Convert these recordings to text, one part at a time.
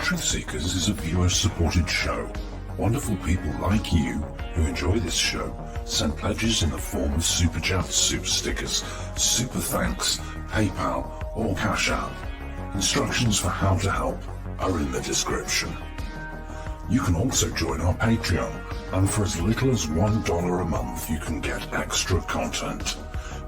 Truthseekers is a viewer-supported show. Wonderful people like you who enjoy this show send pledges in the form of super chats, super stickers, super thanks, PayPal or Cash App. Instructions for how to help are in the description. You can also join our Patreon, and for as little as $1 a month you can get extra content.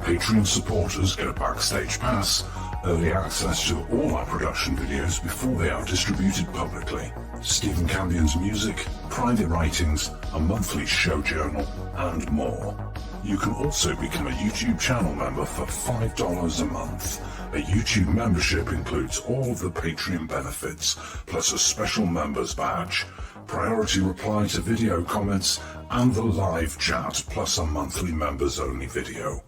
Patreon supporters get a backstage pass, early access to all our production videos before they are distributed publicly, Stephen Campion's music, private writings, a monthly show journal, and more. You can also become a YouTube channel member for $5 a month. A YouTube membership includes all of the Patreon benefits, plus a special members badge, priority reply to video comments, and the live chat, plus a monthly members only video.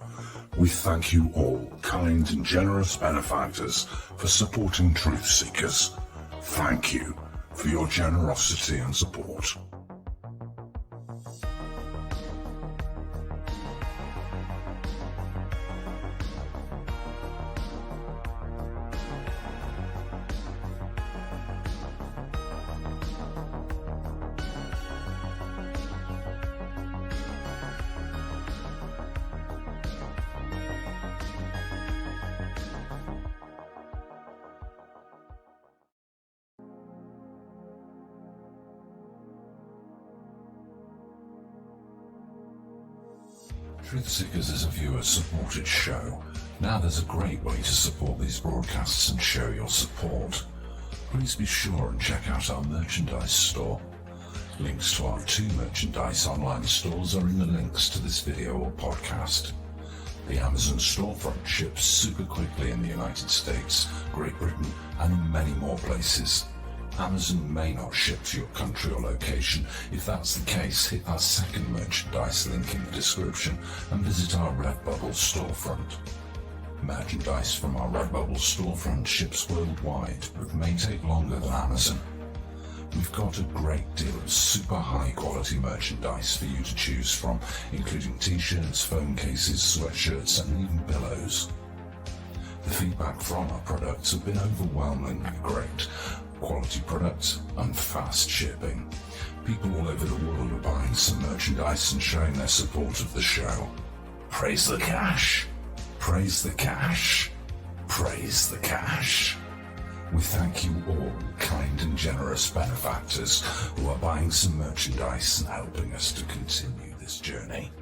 We thank you all, kind and generous benefactors, for supporting Truthseekers. Thank you for your generosity and support. Truthseekers is a viewer-supported show. Now there's a great way to support these broadcasts and show your support. Please be sure and check out our merchandise store. Links to our 2 merchandise online stores are in the links to this video or podcast. The Amazon storefront ships super quickly in the United States, Great Britain, and in many more places. Amazon may not ship to your country or location. If that's the case, hit our second merchandise link in the description and visit our Redbubble storefront. Merchandise from our Redbubble storefront ships worldwide, but may take longer than Amazon. We've got a great deal of super high quality merchandise for you to choose from, including t-shirts, phone cases, sweatshirts, and even pillows. The feedback from our products have been overwhelmingly great. Quality products and fast shipping. People all over the world are buying some merchandise and showing their support of the show. Praise the cash! Praise the cash! Praise the cash! We thank you all, kind and generous benefactors, who are buying some merchandise and helping us to continue this journey.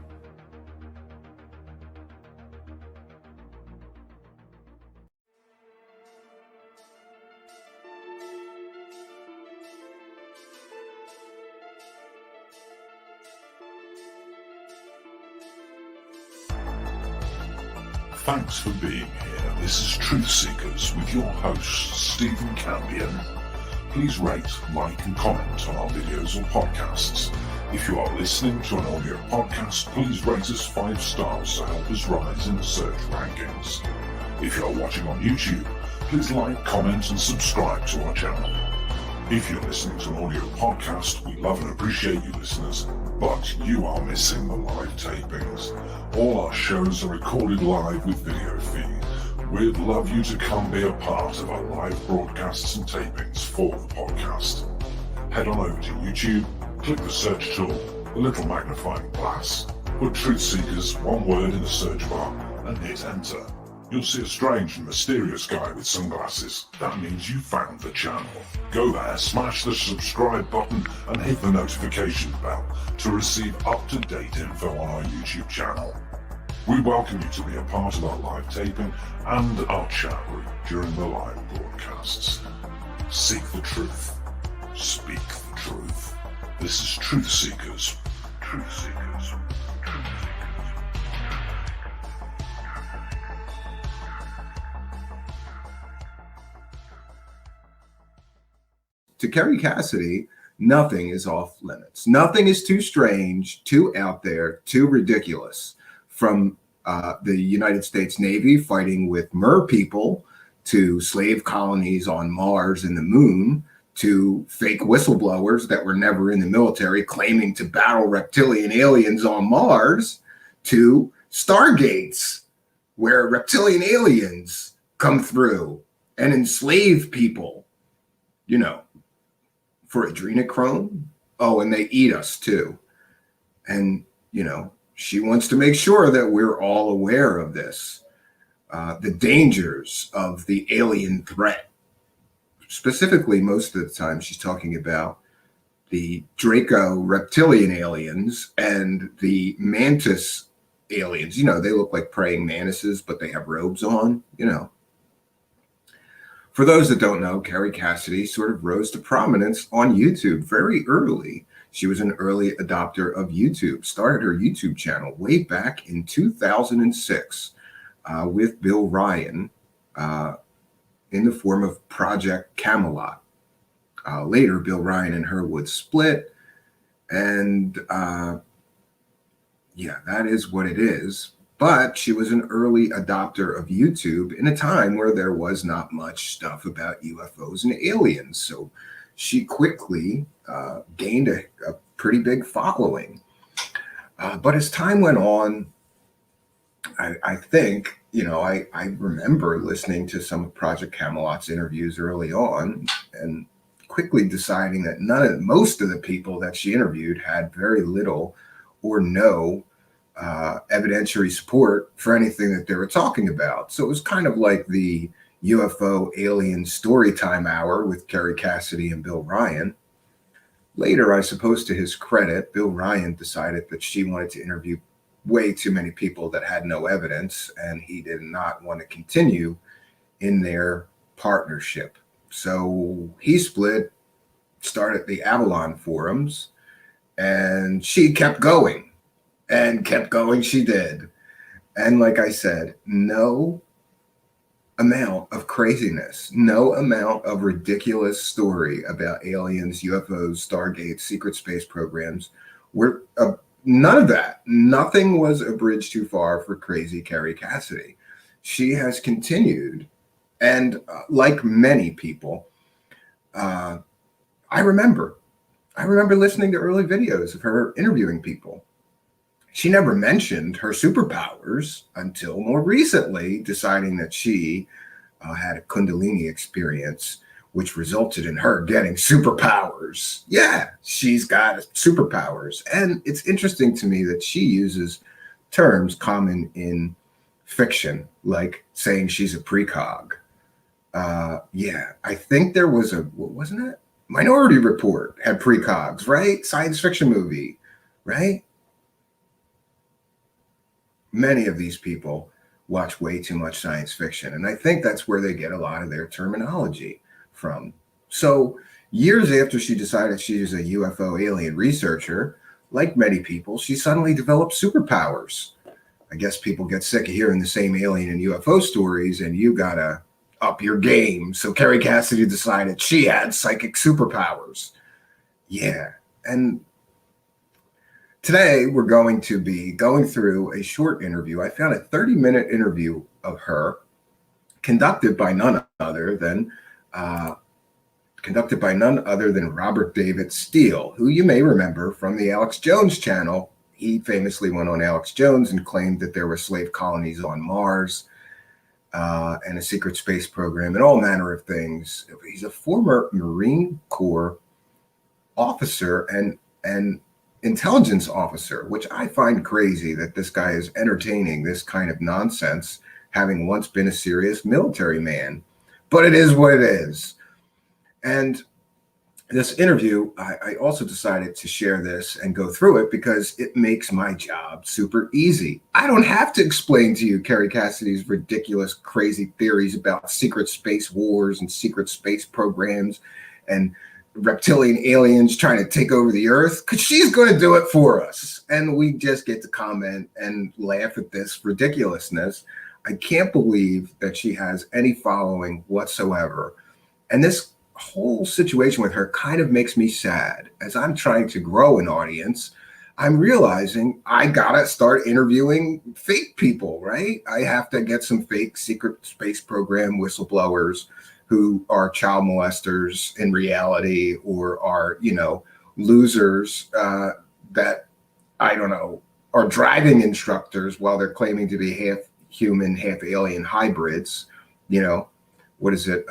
Thanks for being here. This is Truthseekers with your host, Stephen Campion. Please rate, like and comment on our videos or podcasts. If you are listening to an audio podcast, please rate us 5 stars to help us rise in the search rankings. If you are watching on YouTube, please like, comment and subscribe to our channel. If you're listening to an audio podcast, we love and appreciate you listeners, but you are missing the live tapings. All our shows are recorded live with video feed. We'd love you to come be a part of our live broadcasts and tapings for the podcast. Head on over to YouTube, click the search tool, the little magnifying glass, put Truthseekers, one word in the search bar, and hit enter. You'll see a strange and mysterious guy with sunglasses. That means you found the channel. Go there, smash the subscribe button and hit the notification bell to receive up-to-date info on our YouTube channel. We welcome you to be a part of our live taping and our chat room during the live broadcasts. Seek the truth. Speak the truth. This is Truthseekers. Truthseekers. To Kerry Cassidy, nothing is off limits. Nothing is too strange, too out there, too ridiculous. From the United States Navy fighting with mer people, to slave colonies on Mars and the moon, to fake whistleblowers that were never in the military claiming to battle reptilian aliens on Mars, to stargates where reptilian aliens come through and enslave people. You know, for adrenochrome. Oh, and they eat us too. And, she wants to make sure that we're all aware of this, the dangers of the alien threat. Specifically, most of the time, she's talking about the Draco reptilian aliens and the mantis aliens. They look like praying mantises, but they have robes on. For those that don't know, Kerry Cassidy sort of rose to prominence on YouTube very early. She was an early adopter of YouTube, started her YouTube channel way back in 2006 with Bill Ryan in the form of Project Camelot. Later, Bill Ryan and her would split, and yeah, that is what it is. But she was an early adopter of YouTube in a time where there was not much stuff about UFOs and aliens. So she quickly gained a pretty big following. But as time went on, I think, I remember listening to some of Project Camelot's interviews early on and quickly deciding that most of the people that she interviewed had very little or no evidentiary support for anything that they were talking about. So it was kind of like the UFO alien storytime hour with Kerry Cassidy and Bill Ryan. Later, I suppose to his credit, Bill Ryan decided that she wanted to interview way too many people that had no evidence, and he did not want to continue in their partnership. So he split, started the Avalon forums, and she kept going. And kept going, she did. And like I said, no amount of craziness, no amount of ridiculous story about aliens, UFOs, Stargate, secret space programs were none of that. Nothing was a bridge too far for crazy Kerry Cassidy. She has continued, and like many people, I remember listening to early videos of her interviewing people. She never mentioned her superpowers until more recently, deciding that she had a Kundalini experience, which resulted in her getting superpowers. Yeah, she's got superpowers. And it's interesting to me that she uses terms common in fiction, like saying she's a precog. Yeah, I think there was what wasn't it? Minority Report had precogs, right? Science fiction movie, right? Many of these people watch way too much science fiction, and I think that's where they get a lot of their terminology from. So years after she decided she was a UFO alien researcher, like many people, she suddenly developed superpowers. I guess people get sick of hearing the same alien and UFO stories, and you gotta up your game. So Kerry Cassidy decided she had psychic superpowers. Yeah, and today, we're going to be going through a short interview. I found a 30-minute interview of her conducted by none other than Robert David Steele, who you may remember from the Alex Jones channel. He famously went on Alex Jones and claimed that there were slave colonies on Mars and a secret space program and all manner of things. He's a former Marine Corps officer and intelligence officer, which I find crazy that this guy is entertaining this kind of nonsense, having once been a serious military man. But it is what it is. And this interview, I also decided to share this and go through it because it makes my job super easy. I don't have to explain to you Kerry Cassidy's ridiculous, crazy theories about secret space wars and secret space programs and reptilian aliens trying to take over the earth, because she's going to do it for us. And we just get to comment and laugh at this ridiculousness. I can't believe that she has any following whatsoever. And this whole situation with her kind of makes me sad. As I'm trying to grow an audience, I'm realizing I gotta start interviewing fake people, right? I have to get some fake secret space program whistleblowers who are child molesters in reality, or are, losers that, I don't know, are driving instructors while they're claiming to be half human, half alien hybrids. What is it?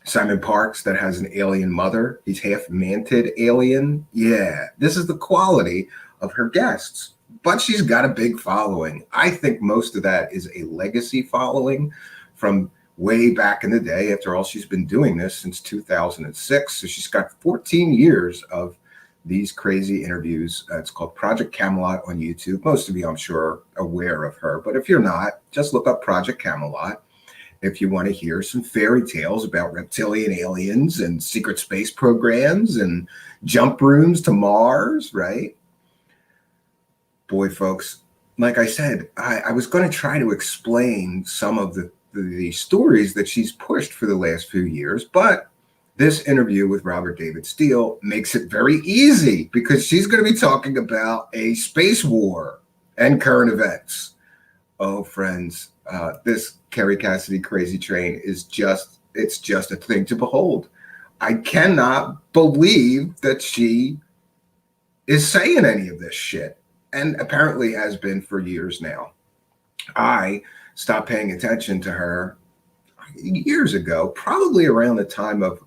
Simon Parks that has an alien mother. He's half manted alien. Yeah, this is the quality of her guests. But she's got a big following. I think most of that is a legacy following from way back in the day. After all, she's been doing this since 2006. So she's got 14 years of these crazy interviews. It's called Project Camelot on YouTube. Most of you, I'm sure, are aware of her. But if you're not, just look up Project Camelot if you want to hear some fairy tales about reptilian aliens and secret space programs and jump rooms to Mars, right? Boy, folks, like I said, I was going to try to explain some of the stories that she's pushed for the last few years, but this interview with Robert David Steele makes it very easy because she's going to be talking about a space war and current events. Oh, friends, this Kerry Cassidy Crazy Train is it's just a thing to behold. I cannot believe that she is saying any of this shit, and apparently has been for years now. I stopped paying attention to her years ago, probably around the time of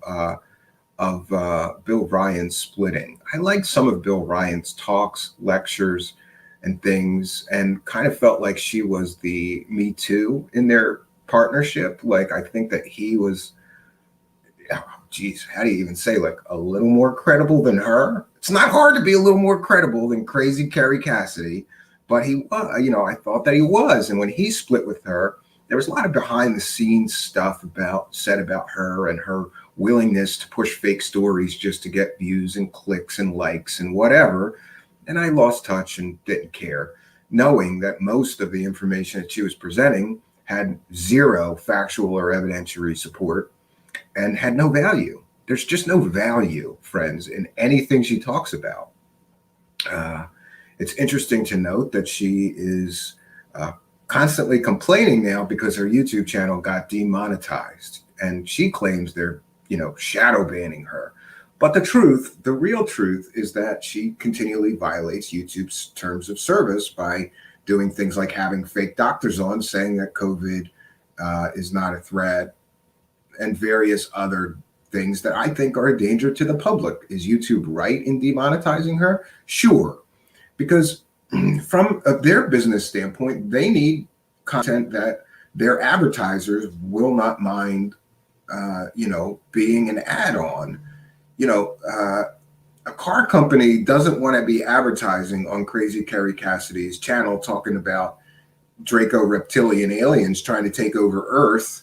Bill Ryan's splitting. I liked some of Bill Ryan's talks, lectures, and things, and kind of felt like she was the Me Too in their partnership. Like, I think that he was, oh, geez, how do you even say, like, a little more credible than her? It's not hard to be a little more credible than crazy Kerry Cassidy, but he was, I thought that he was. And when he split with her, there was a lot of behind the scenes stuff said about her and her willingness to push fake stories just to get views and clicks and likes and whatever. And I lost touch and didn't care, knowing that most of the information that she was presenting had zero factual or evidentiary support and had no value. There's just no value, friends, in anything she talks about. It's interesting to note that she is constantly complaining now because her YouTube channel got demonetized, and she claims they're, shadow banning her. But the real truth is that she continually violates YouTube's terms of service by doing things like having fake doctors on saying that COVID is not a threat, and various other things that I think are a danger to the public. Is YouTube right in demonetizing her? Sure, because from their business standpoint, they need content that their advertisers will not mind, being an add-on. A car company doesn't want to be advertising on Crazy Kerry Cassidy's channel talking about Draco reptilian aliens trying to take over Earth,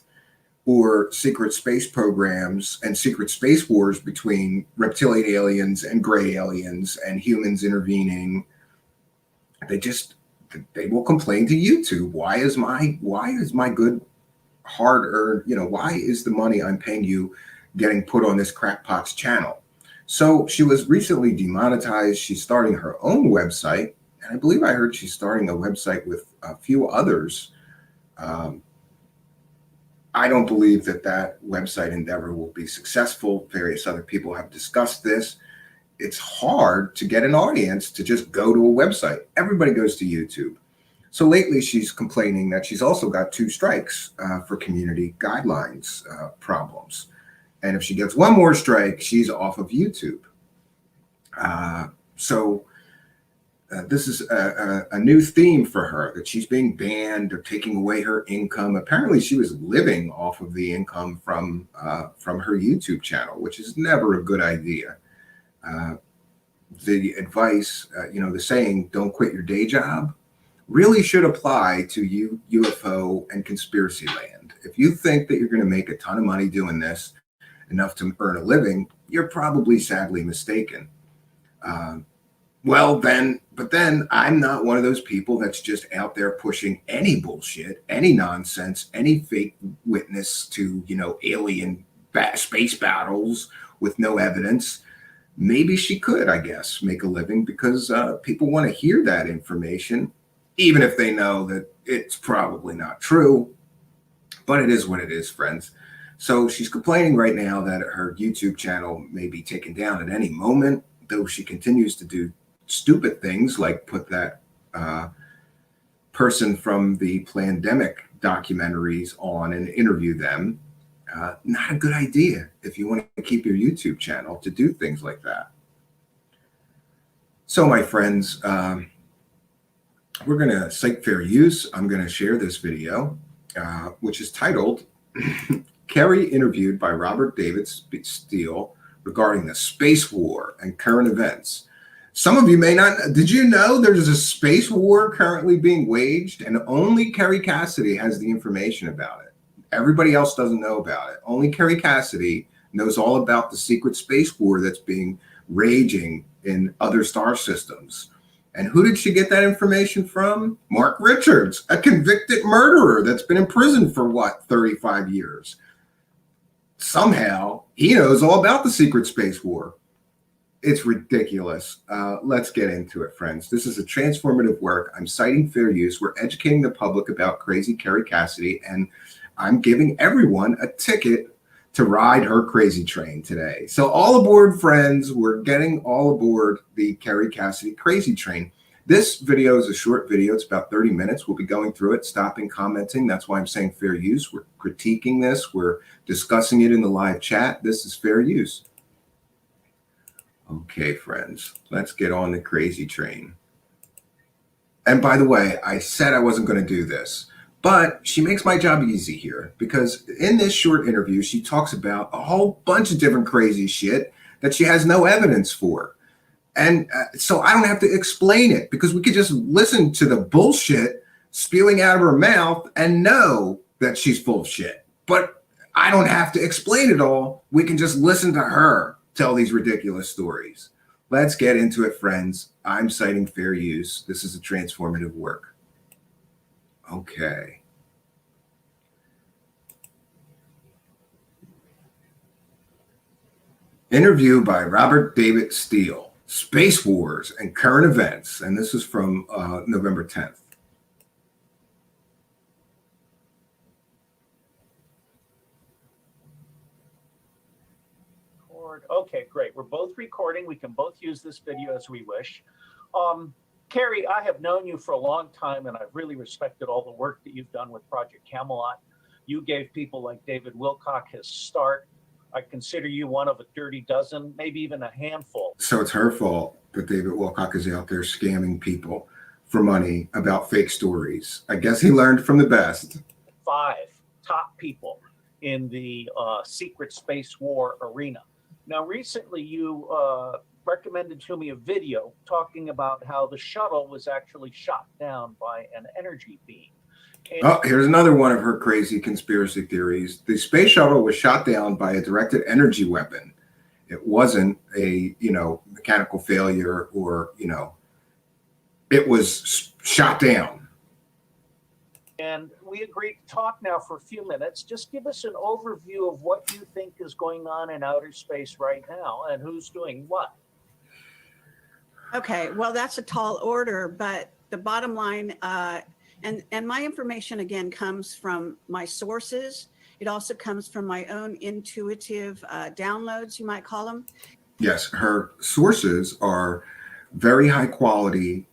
or secret space programs and secret space wars between reptilian aliens and gray aliens and humans intervening. They will complain to YouTube. Why is my good hard-earned, why is the money I'm paying you getting put on this crackpot's channel? So she was recently demonetized. She's starting her own website, and I believe I heard she's starting a website with a few others. I don't believe that website endeavor will be successful. Various other people have discussed this. It's hard to get an audience to just go to a website. Everybody goes to YouTube. So lately she's complaining that she's also got 2 strikes for community guidelines problems. And if she gets one more strike, she's off of YouTube. This is a new theme for her, that she's being banned or taking away her income. Apparently she was living off of the income from her YouTube channel, which is never a good idea. The advice, the saying, don't quit your day job, really should apply to UFO and conspiracy land. If you think that you're going to make a ton of money doing this, enough to earn a living, you're probably sadly mistaken. But then I'm not one of those people that's just out there pushing any bullshit, any nonsense, any fake witness to, alien space battles with no evidence. Maybe she could, I guess, make a living because people want to hear that information, even if they know that it's probably not true. But it is what it is, friends. So she's complaining right now that her YouTube channel may be taken down at any moment, though she continues to do stupid things like put that person from the pandemic documentaries on and interview them. Not a good idea if you want to keep your YouTube channel to do things like that. So my friends, we're going to cite fair use. I'm going to share this video, which is titled Kerry interviewed by Robert David Steele regarding the space war and current events. Some of you may not. Did you know there's a space war currently being waged, and only Kerry Cassidy has the information about it? Everybody else doesn't know about it. Only Kerry Cassidy knows all about the secret space war that's being raging in other star systems. And who did she get that information from? Mark Richards, a convicted murderer that's been in prison for what, 35 years. Somehow he knows all about the secret space war. It's ridiculous. Let's get into it, friends. This is a transformative work. I'm citing fair use. We're educating the public about crazy Kerry Cassidy, and I'm giving everyone a ticket to ride her crazy train today. So all aboard, friends. We're getting all aboard the Kerry Cassidy crazy train. This video is a short video. It's about 30 minutes. We'll be going through it, stopping, commenting. That's why I'm saying fair use. We're critiquing this. We're discussing it in the live chat. This is fair use. Okay, friends, let's get on the crazy train. And by the way, I said I wasn't going to do this, but she makes my job easy here, because in this short interview, she talks about a whole bunch of different crazy shit that she has no evidence for. And so I don't have to explain it, because we could just listen to the bullshit spewing out of her mouth and know that she's full of shit. But I don't have to explain it all. We can just listen to her tell these ridiculous stories. Let's get into it, friends. I'm citing fair use. This is a transformative work. Okay. Interview by Robert David Steele, Space Wars and Current Events. And this is from November 10th. Okay, great. We're both recording. We can both use this video as we wish. Kerry, I have known you for a long time, and I've really respected all the work that you've done with Project Camelot. You gave people like David Wilcock his start. I consider you one of a dirty dozen, maybe even a handful. So it's her fault that David Wilcock is out there scamming people for money about fake stories. I guess he learned from the best. 5 top people in the secret space war arena. Now, recently you recommended to me a video talking about how the shuttle was actually shot down by an energy beam. Oh, here's another one of her crazy conspiracy theories. The space shuttle was shot down by a directed energy weapon. It wasn't a, mechanical failure, or, it was shot down. And we agreed to talk now for a few minutes. Just give us an overview of what you think is going on in outer space right now and who's doing what. Okay, well, that's a tall order, but the bottom line, and my information, again, comes from my sources. It also comes from my own intuitive downloads, you might call them. Yes, her sources are very high quality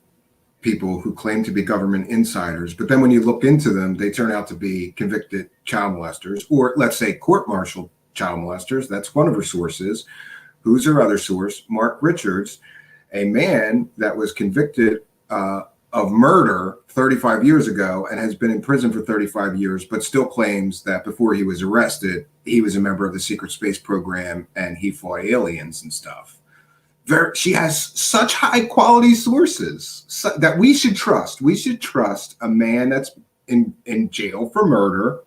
people who claim to be government insiders, but then when you look into them, they turn out to be convicted child molesters, or let's say court-martialed child molesters. That's one of her sources. Who's her other source? Mark Richards, a man that was convicted of murder 35 years ago and has been in prison for 35 years, but still claims that before he was arrested, he was a member of the secret space program and he fought aliens and stuff. She has such high quality sources that we should trust. We should trust a man that's in jail for murder,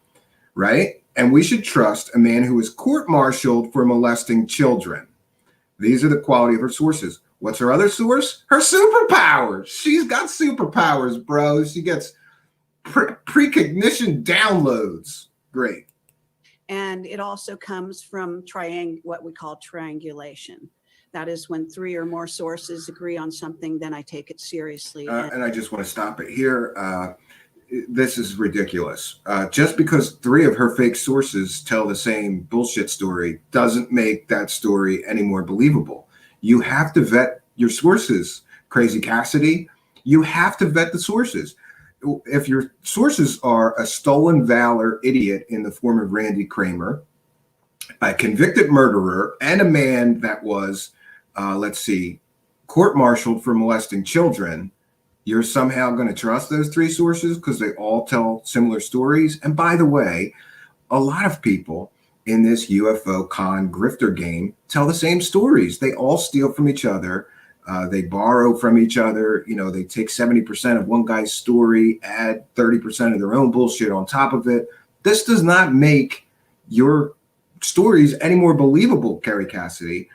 right? And we should trust a man who was court-martialed for molesting children. These are the quality of her sources. What's her other source? Her superpowers. She's got superpowers, bro. She gets precognition downloads. Great. And it also comes from what we call triangulation. That is when 3 or more sources agree on something, then I take it seriously. And I just want to stop it here. This is ridiculous. Just because 3 of her fake sources tell the same bullshit story doesn't make that story any more believable. You have to vet your sources, Crazy Cassidy. You have to vet the sources. If your sources are a stolen valor idiot in the form of Randy Kramer, a convicted murderer, and a man that was, let's see, court-martialed for molesting children, you're somehow going to trust those three sources because they all tell similar stories. And by the way, a lot of people in this UFO con grifter game tell the same stories. They all steal from each other. They borrow from each other. You know, they take 70% of one guy's story, add 30% of their own bullshit on top of it. This does not make your stories any more believable, Kerry Cassidy.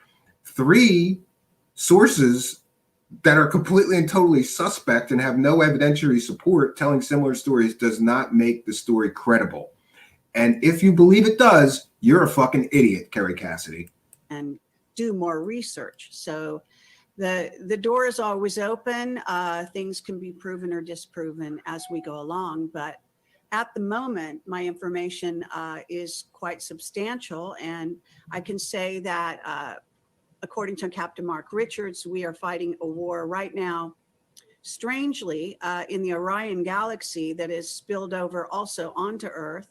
Three sources that are completely and totally suspect and have no evidentiary support telling similar stories does not make the story credible. And if you believe it does, you're a fucking idiot, Kerry Cassidy. And do more research. So the door is always open. Things can be proven or disproven as we go along. But at the moment, my information is quite substantial. And I can say that according to Captain Mark Richards, we are fighting a war right now, strangely, in the Orion galaxy that is spilled over also onto Earth.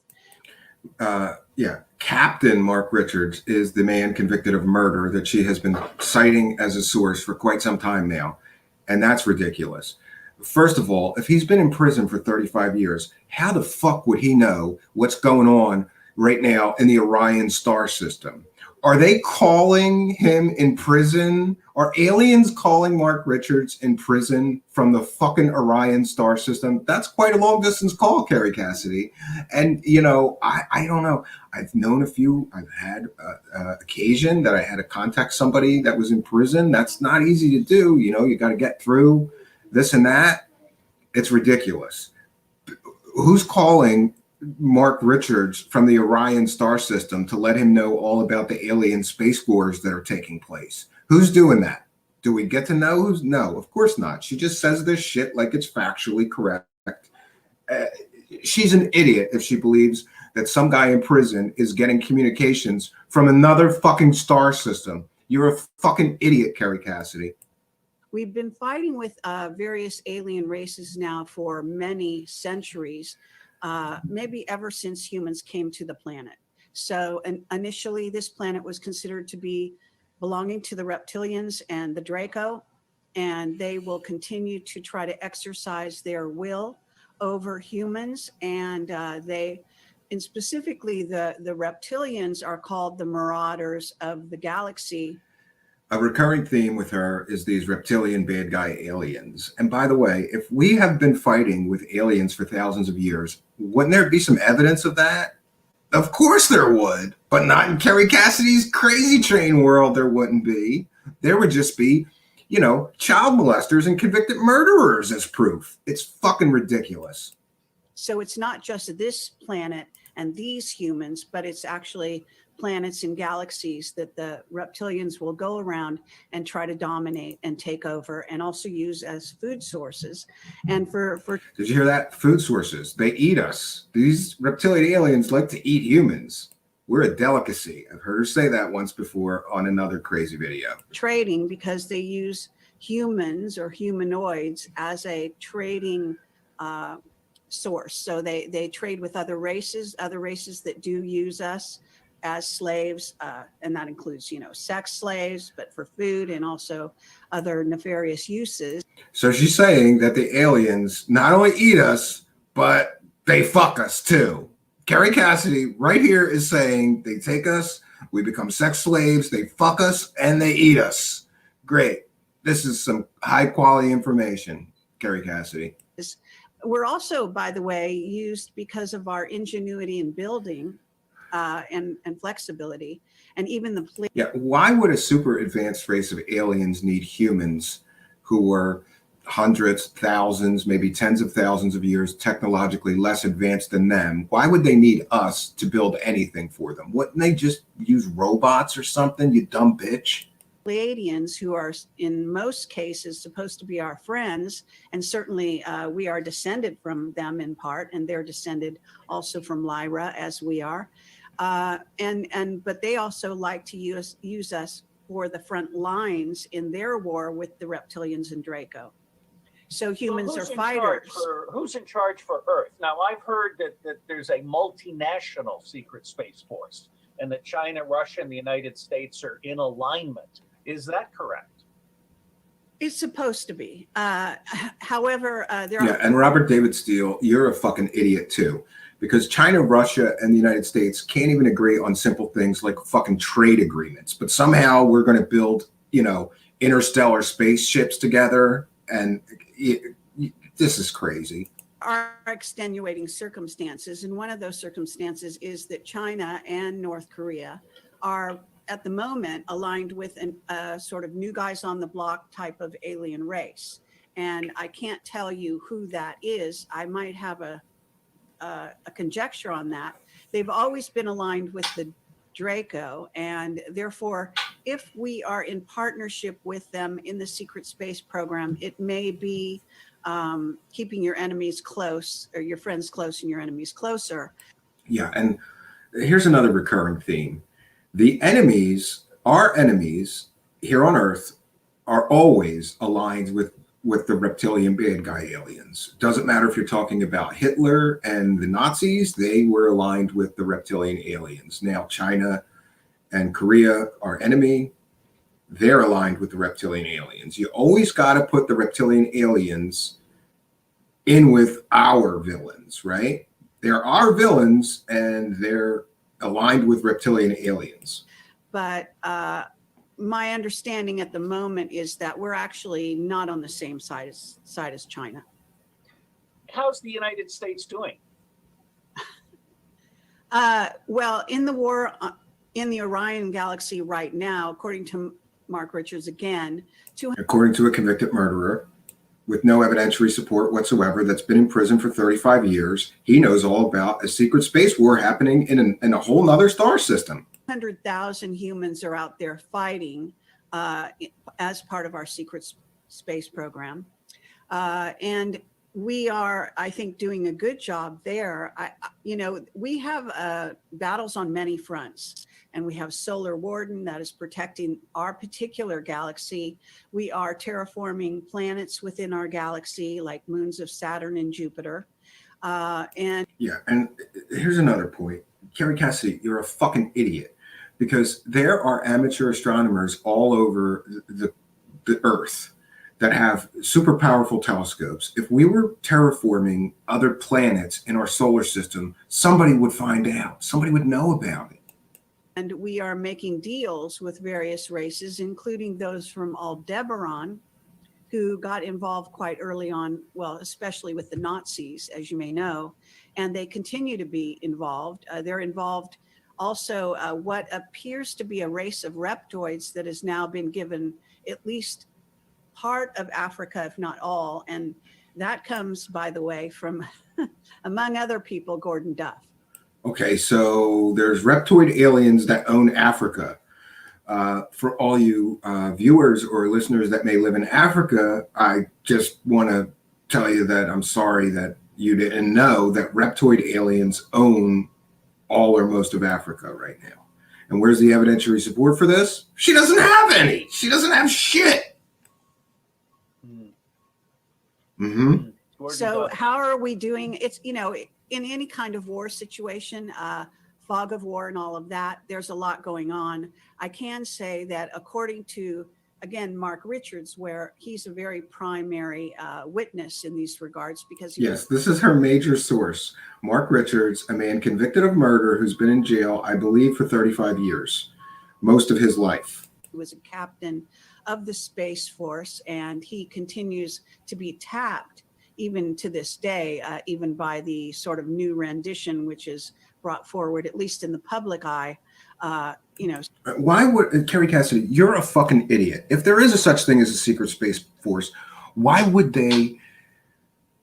Yeah, Captain Mark Richards is the man convicted of murder that she has been citing as a source for quite some time now. And that's ridiculous. First of all, if he's been in prison for 35 years, how the fuck would he know what's going on right now in the Orion star system? Are they calling him in prison? Are aliens calling Mark Richards in prison from the fucking Orion star system? That's quite a long distance call, Kerry Cassidy. And, you know, I don't know. I've known a few. I've had occasion that I had to contact somebody that was in prison. That's not easy to do. You know, you got to get through this and that. It's ridiculous. Who's calling Mark Richards from the Orion star system to let him know all about the alien space wars that are taking place? Who's doing that? Do we get to know who's? No, of course not. She just says this shit like it's factually correct. She's an idiot if she believes that some guy in prison is getting communications from another fucking star system. You're a fucking idiot, Kerry Cassidy. We've been fighting with various alien races now for many centuries. Maybe ever since humans came to the planet. So initially, this planet was considered to be belonging to the reptilians and the Draco, and they will continue to try to exercise their will over humans. And and specifically, the reptilians are called the marauders of the galaxy. A recurring theme with her is these reptilian bad guy aliens. And by the way, if we have been fighting with aliens for thousands of years, wouldn't there be some evidence of that? Of course there would, but not in Kerry Cassidy's crazy train world. There wouldn't be. There would just be, you know, child molesters and convicted murderers as proof. It's fucking ridiculous. So it's not just this planet and these humans, but it's actually planets and galaxies that the reptilians will go around and try to dominate and take over and also use as food sources. And for Did you hear that? Food sources. They eat us. These reptilian aliens like to eat humans. We're a delicacy. I've heard her say that once before on another crazy video. Trading, because they use humans or humanoids as a trading source. So they trade with other races that do use us as slaves, and that includes, you know, sex slaves, but for food and also other nefarious uses. So she's saying that the aliens not only eat us, but they fuck us too. Kerry Cassidy right here is saying they take us, we become sex slaves, they fuck us, and they eat us. Great. This is some high quality information, Kerry Cassidy. We're also, by the way, used because of our ingenuity in building and flexibility, and even the yeah. Why would a super advanced race of aliens need humans who were hundreds, thousands, maybe tens of thousands of years technologically less advanced than them? Why would they need us to build anything for them? Wouldn't they just use robots or something, you dumb bitch? Pleiadians, who are in most cases supposed to be our friends, and certainly we are descended from them in part, and they're descended also from Lyra as we are. But they also like to use us for the front lines in their war with the reptilians and Draco. So humans are fighters. Who's in charge for Earth? Now, I've heard that there's a multinational secret space force. and that China, Russia, and the United States are in alignment. Is that correct? It's supposed to be. However, there Yeah, are. and Robert David Steele, you're a fucking idiot too, because China, Russia, and the United States can't even agree on simple things like fucking trade agreements. But somehow we're going to build, you know, interstellar spaceships together, and this is crazy. Are extenuating circumstances, and one of those circumstances is that China and North Korea are at the moment aligned with a sort of new guys on the block type of alien race. And I can't tell you who that is. I might have a conjecture on that. They've always been aligned with the Draco, and therefore, if we are in partnership with them in the secret space program, it may be keeping your enemies close, or your friends close and your enemies closer. Yeah, and here's another recurring theme. The enemies, our enemies here on Earth, are always aligned with the reptilian bad guy aliens. Doesn't matter if you're talking about Hitler and the Nazis, they were aligned with the reptilian aliens. Now China and Korea, our enemy, they're aligned with the reptilian aliens. You always got to put the reptilian aliens in with our villains, right? They're our villains, and they're aligned with reptilian aliens. But my understanding at the moment is that we're actually not on the same side as China. How's the United States doing? Well, in the war in the Orion galaxy right now, according to Mark Richards again, According to a convicted murderer with no evidentiary support whatsoever that's been in prison for 35 years, he knows all about a secret space war happening in a whole nother star system. 100,000 humans are out there fighting as part of our secret space program. And we are, I think, doing a good job there. We have battles on many fronts, and we have Solar Warden that is protecting our particular galaxy. We are terraforming planets within our galaxy, like moons of Saturn and Jupiter. And here's another point. Kerry Cassidy, you're a fucking idiot, because there are amateur astronomers all over the Earth that have super powerful telescopes. If we were terraforming other planets in our solar system, somebody would find out. Somebody would know about it. And we are making deals with various races, including those from Aldebaran, who got involved quite early on, well, especially with the Nazis, as you may know, and they continue to be involved. They're involved also what appears to be a race of reptoids that has now been given at least part of Africa, if not all. And that comes, by the way, from, among other people, Gordon Duff. Okay, so there's reptoid aliens that own Africa. For all you viewers or listeners that may live in Africa, I just want to tell you that I'm sorry that you didn't know that reptoid aliens own all or most of Africa right now. And where's the evidentiary support for this? She doesn't have any. She doesn't have shit. Mm-hmm. So how are we doing? It's, in any kind of war situation, fog of war and all of that, there's a lot going on. I can say that according to, again, Mark Richards, where he's a very primary witness in these regards, because yes, this is her major source. Mark Richards, a man convicted of murder who's been in jail, I believe, for 35 years, most of his life. He was a captain of the Space Force, and he continues to be tapped even to this day, even by the sort of new rendition, which is brought forward, at least in the public eye. Why would, Kerry Cassidy, you're a fucking idiot. If there is a such thing as a secret space force, why would they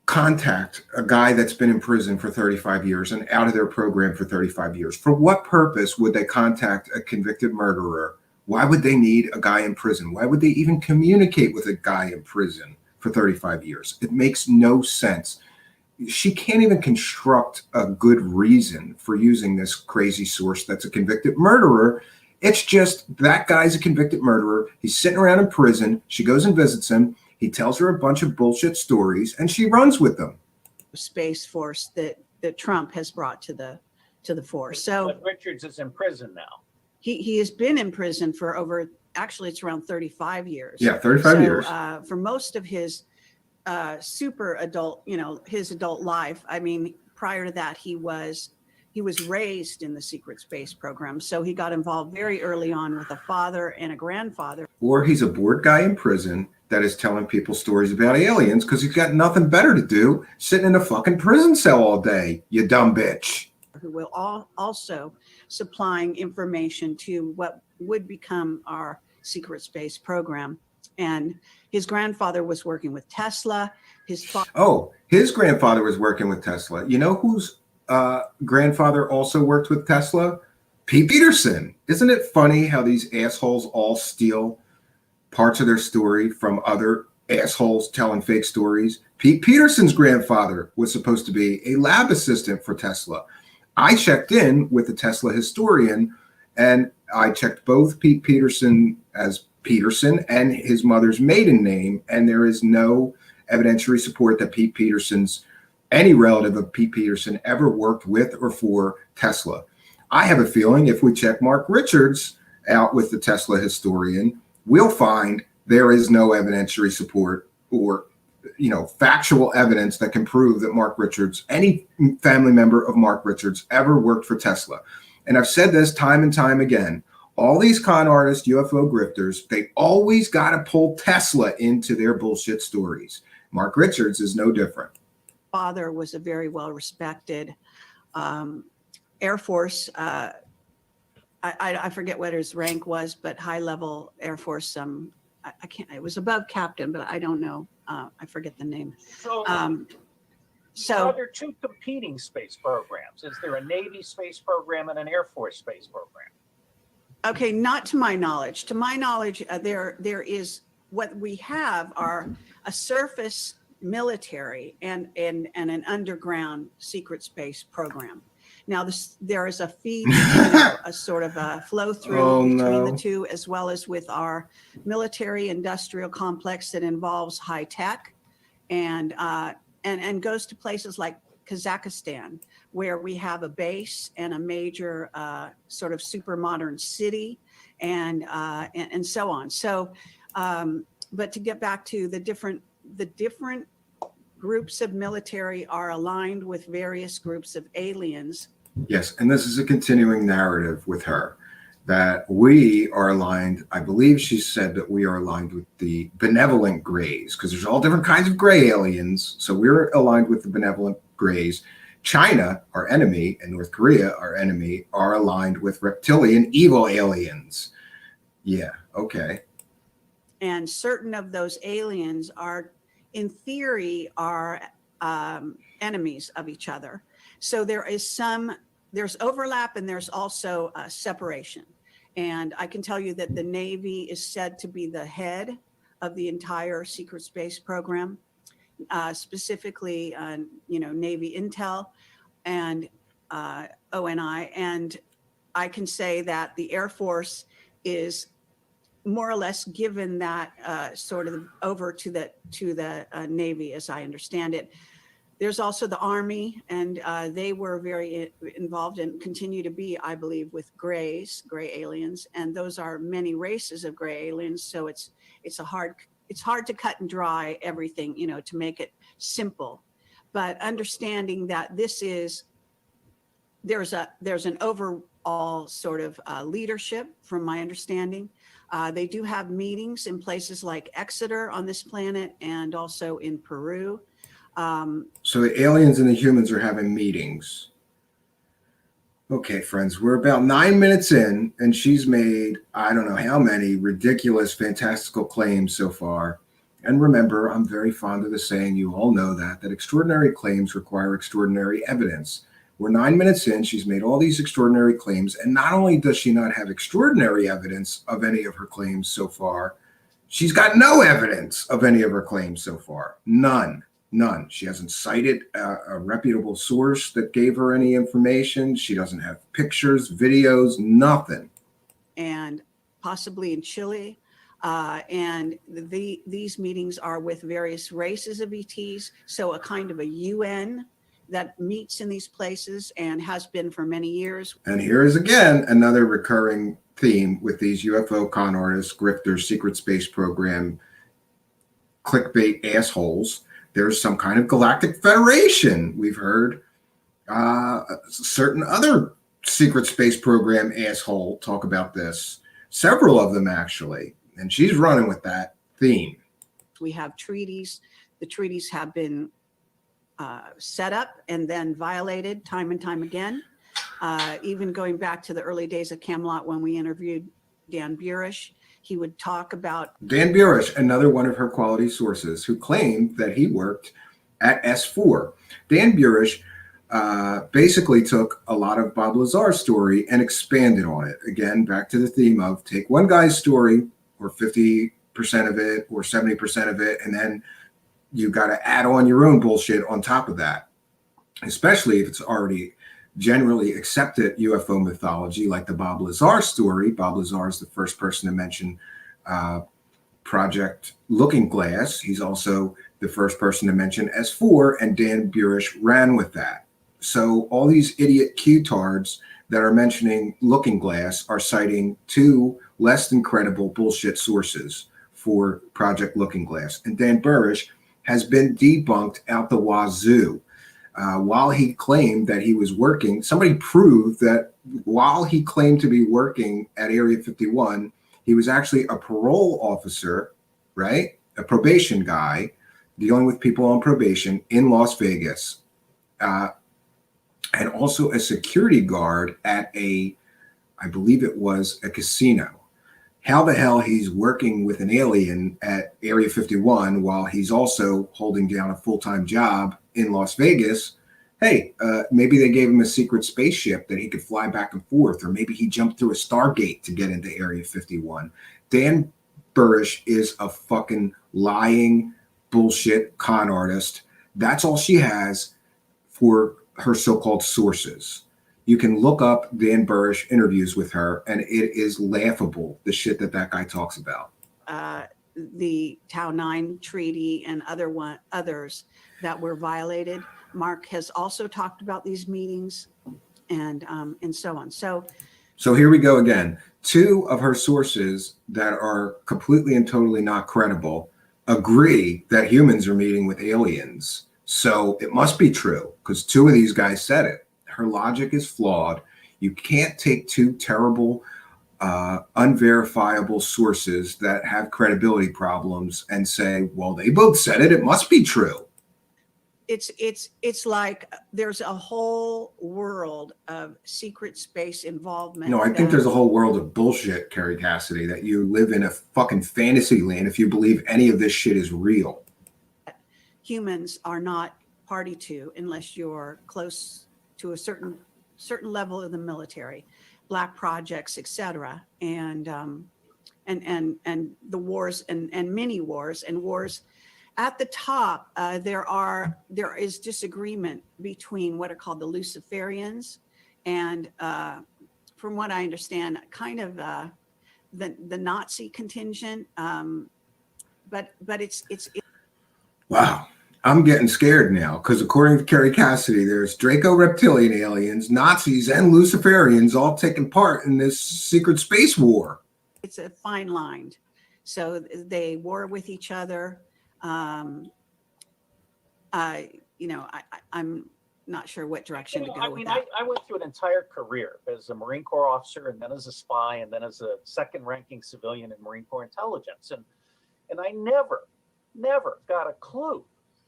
contact a guy that's been in prison for 35 years and out of their program for 35 years? For what purpose would they contact a convicted murderer? Why would they need a guy in prison? Why would they even communicate with a guy in prison for 35 years? It makes no sense. She can't even construct a good reason for using this crazy source that's a convicted murderer. It's just that guy's a convicted murderer. He's sitting around in prison. She goes and visits him. He tells her a bunch of bullshit stories, and she runs with them. Space Force that Trump has brought to to the fore. So but Richards is in prison now. he has been in prison for over, actually it's around 35 years. Yeah, 35 years. For most of his super adult, his adult life, I mean, prior to that, he was raised in the secret space program. So he got involved very early on with a father and a grandfather. Or he's a bored guy in prison that is telling people stories about aliens because he's got nothing better to do sitting in a fucking prison cell all day, you dumb bitch. Who will also supplying information to what would become our secret space program. And his grandfather was working with Tesla. His grandfather was working with Tesla. You know whose grandfather also worked with Tesla? Pete Peterson. Isn't it funny how these assholes all steal parts of their story from other assholes telling fake stories? Pete Peterson's grandfather was supposed to be a lab assistant for Tesla. I checked in with the Tesla historian, and I checked both Pete Peterson as Peterson and his mother's maiden name, and there is no evidentiary support that any relative of Pete Peterson ever worked with or for Tesla. I have a feeling if we check Mark Richards out with the Tesla historian, we'll find there is no evidentiary support or factual evidence that can prove that Mark Richards, any family member of Mark Richards, ever worked for Tesla. And I've said this time and time again, all these con artists, UFO grifters, they always got to pull Tesla into their bullshit stories. Mark Richards is no different. Father was a very well-respected Air Force. I forget what his rank was, but high-level Air Force. I can't. It was above captain, but I don't know. I forget the name. So are there two competing space programs? Is there a Navy space program and an Air Force space program? Okay, not to my knowledge. To my knowledge, there is what we have are a surface military and an underground secret space program. Now, there is a feed, a sort of a flow through between the two, as well as with our military industrial complex that involves high tech and goes to places like Kazakhstan, where we have a base and a major sort of super modern city and so on. So, but to get back to the different groups of military are aligned with various groups of aliens. Yes, and this is a continuing narrative with her that we are aligned. I believe she said that we are aligned with the benevolent grays because there's all different kinds of gray aliens. So we're aligned with the benevolent grays. China, our enemy, and North Korea, our enemy, are aligned with reptilian evil aliens. Yeah, okay. And certain of those aliens are, in theory, are enemies of each other. So there's overlap and there's also separation. And I can tell you that the Navy is said to be the head of the entire secret space program, specifically, Navy Intel and ONI. And I can say that the Air Force is more or less given that sort of over to the Navy, as I understand it. There's also the Army, and they were very involved and continue to be, I believe, with gray aliens, and those are many races of gray aliens. So it's hard to cut and dry everything, to make it simple. But understanding that there's an overall sort of leadership, from my understanding. They do have meetings in places like Exeter on this planet and also in Peru. So the aliens and the humans are having meetings. Okay, friends, we're about 9 minutes in, and she's made, I don't know how many ridiculous, fantastical claims so far. And remember, I'm very fond of the saying, you all know that extraordinary claims require extraordinary evidence. We're 9 minutes in, she's made all these extraordinary claims, and not only does she not have extraordinary evidence of any of her claims so far, she's got no evidence of any of her claims so far. None. She hasn't cited a reputable source that gave her any information. She doesn't have pictures, videos, nothing. And possibly in Chile. And these meetings are with various races of ETs. So a kind of a UN that meets in these places and has been for many years. And here is again another recurring theme with these UFO con artists, grifters, secret space program, clickbait assholes. There's some kind of galactic federation. We've heard certain other secret space program asshole talk about this. Several of them, actually. And she's running with that theme. We have treaties. The treaties have been set up and then violated time and time again. Even going back to the early days of Camelot when we interviewed Dan Burish, he would talk about Dan Burish, another one of her quality sources, who claimed that he worked at S4. Dan Burish basically took a lot of Bob Lazar's story and expanded on it. Again, back to the theme of take one guy's story, or 50% of it, or 70% of it, and then you got to add on your own bullshit on top of that, especially if it's already generally accepted UFO mythology, like the Bob Lazar story. Bob Lazar is the first person to mention Project Looking Glass. He's also the first person to mention S4, and Dan Burish ran with that. So all these idiot Q-tards that are mentioning Looking Glass are citing two less than credible bullshit sources for Project Looking Glass. And Dan Burish has been debunked out the wazoo. While he claimed that he was working, somebody proved that while he claimed to be working at Area 51, he was actually a parole officer, right? A probation guy dealing with people on probation in Las Vegas. And also a security guard at I believe it was a casino. How the hell he's working with an alien at Area 51 while he's also holding down a full-time job in Las Vegas? Hey, maybe they gave him a secret spaceship that he could fly back and forth, or maybe he jumped through a Stargate to get into Area 51. Dan Burish is a fucking lying bullshit con artist. That's all she has for her so-called sources. You can look up Dan Burish interviews with her, and it is laughable, the shit that guy talks about. The Tau 9 treaty and others that were violated. Mark has also talked about these meetings and so on. So here we go again. Two of her sources that are completely and totally not credible agree that humans are meeting with aliens. So it must be true, because two of these guys said it. Her logic is flawed. You can't take two terrible, unverifiable sources that have credibility problems and say, well, they both said it. It must be true. It's like there's a whole world of secret space involvement. No, I think there's a whole world of bullshit, Kerry Cassidy, that you live in a fucking fantasy land if you believe any of this shit is real. Humans are not party to unless you're close to a certain level of the military, black projects, etc. And the wars and many wars and wars. At the top, there is disagreement between what are called the Luciferians and, from what I understand, kind of the Nazi contingent. But it's Wow. I'm getting scared now, because according to Kerry Cassidy, there's Draco reptilian aliens, Nazis, and Luciferians all taking part in this secret space war. It's a fine line. So they war with each other. I'm not sure what direction to go with that. I went through an entire career as a Marine Corps officer, and then as a spy, and then as a second-ranking civilian in Marine Corps intelligence, and I never got a clue.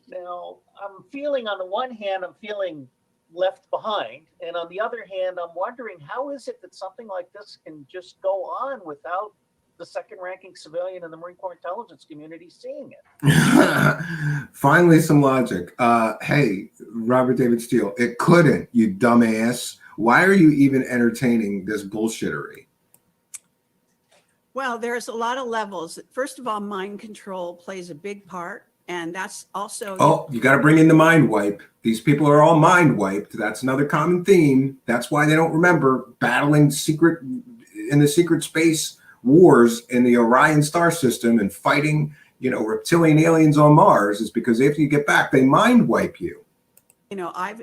Now, I'm feeling, on the one hand, I'm feeling left behind, and on the other hand, I'm wondering, how is it that something like this can just go on without the second-ranking civilian in the Marine Corps intelligence community seeing it? Finally, some logic. Hey, Robert David Steele, it couldn't, you dumbass. Why are you even entertaining this bullshittery? Well, there's a lot of levels. First of all, mind control plays a big part. And that's also... Oh, you got to bring in the mind wipe. These people are all mind wiped. That's another common theme. That's why they don't remember battling in the secret space wars in the Orion star system and fighting, reptilian aliens on Mars, is because after you get back, they mind wipe you. You know, I've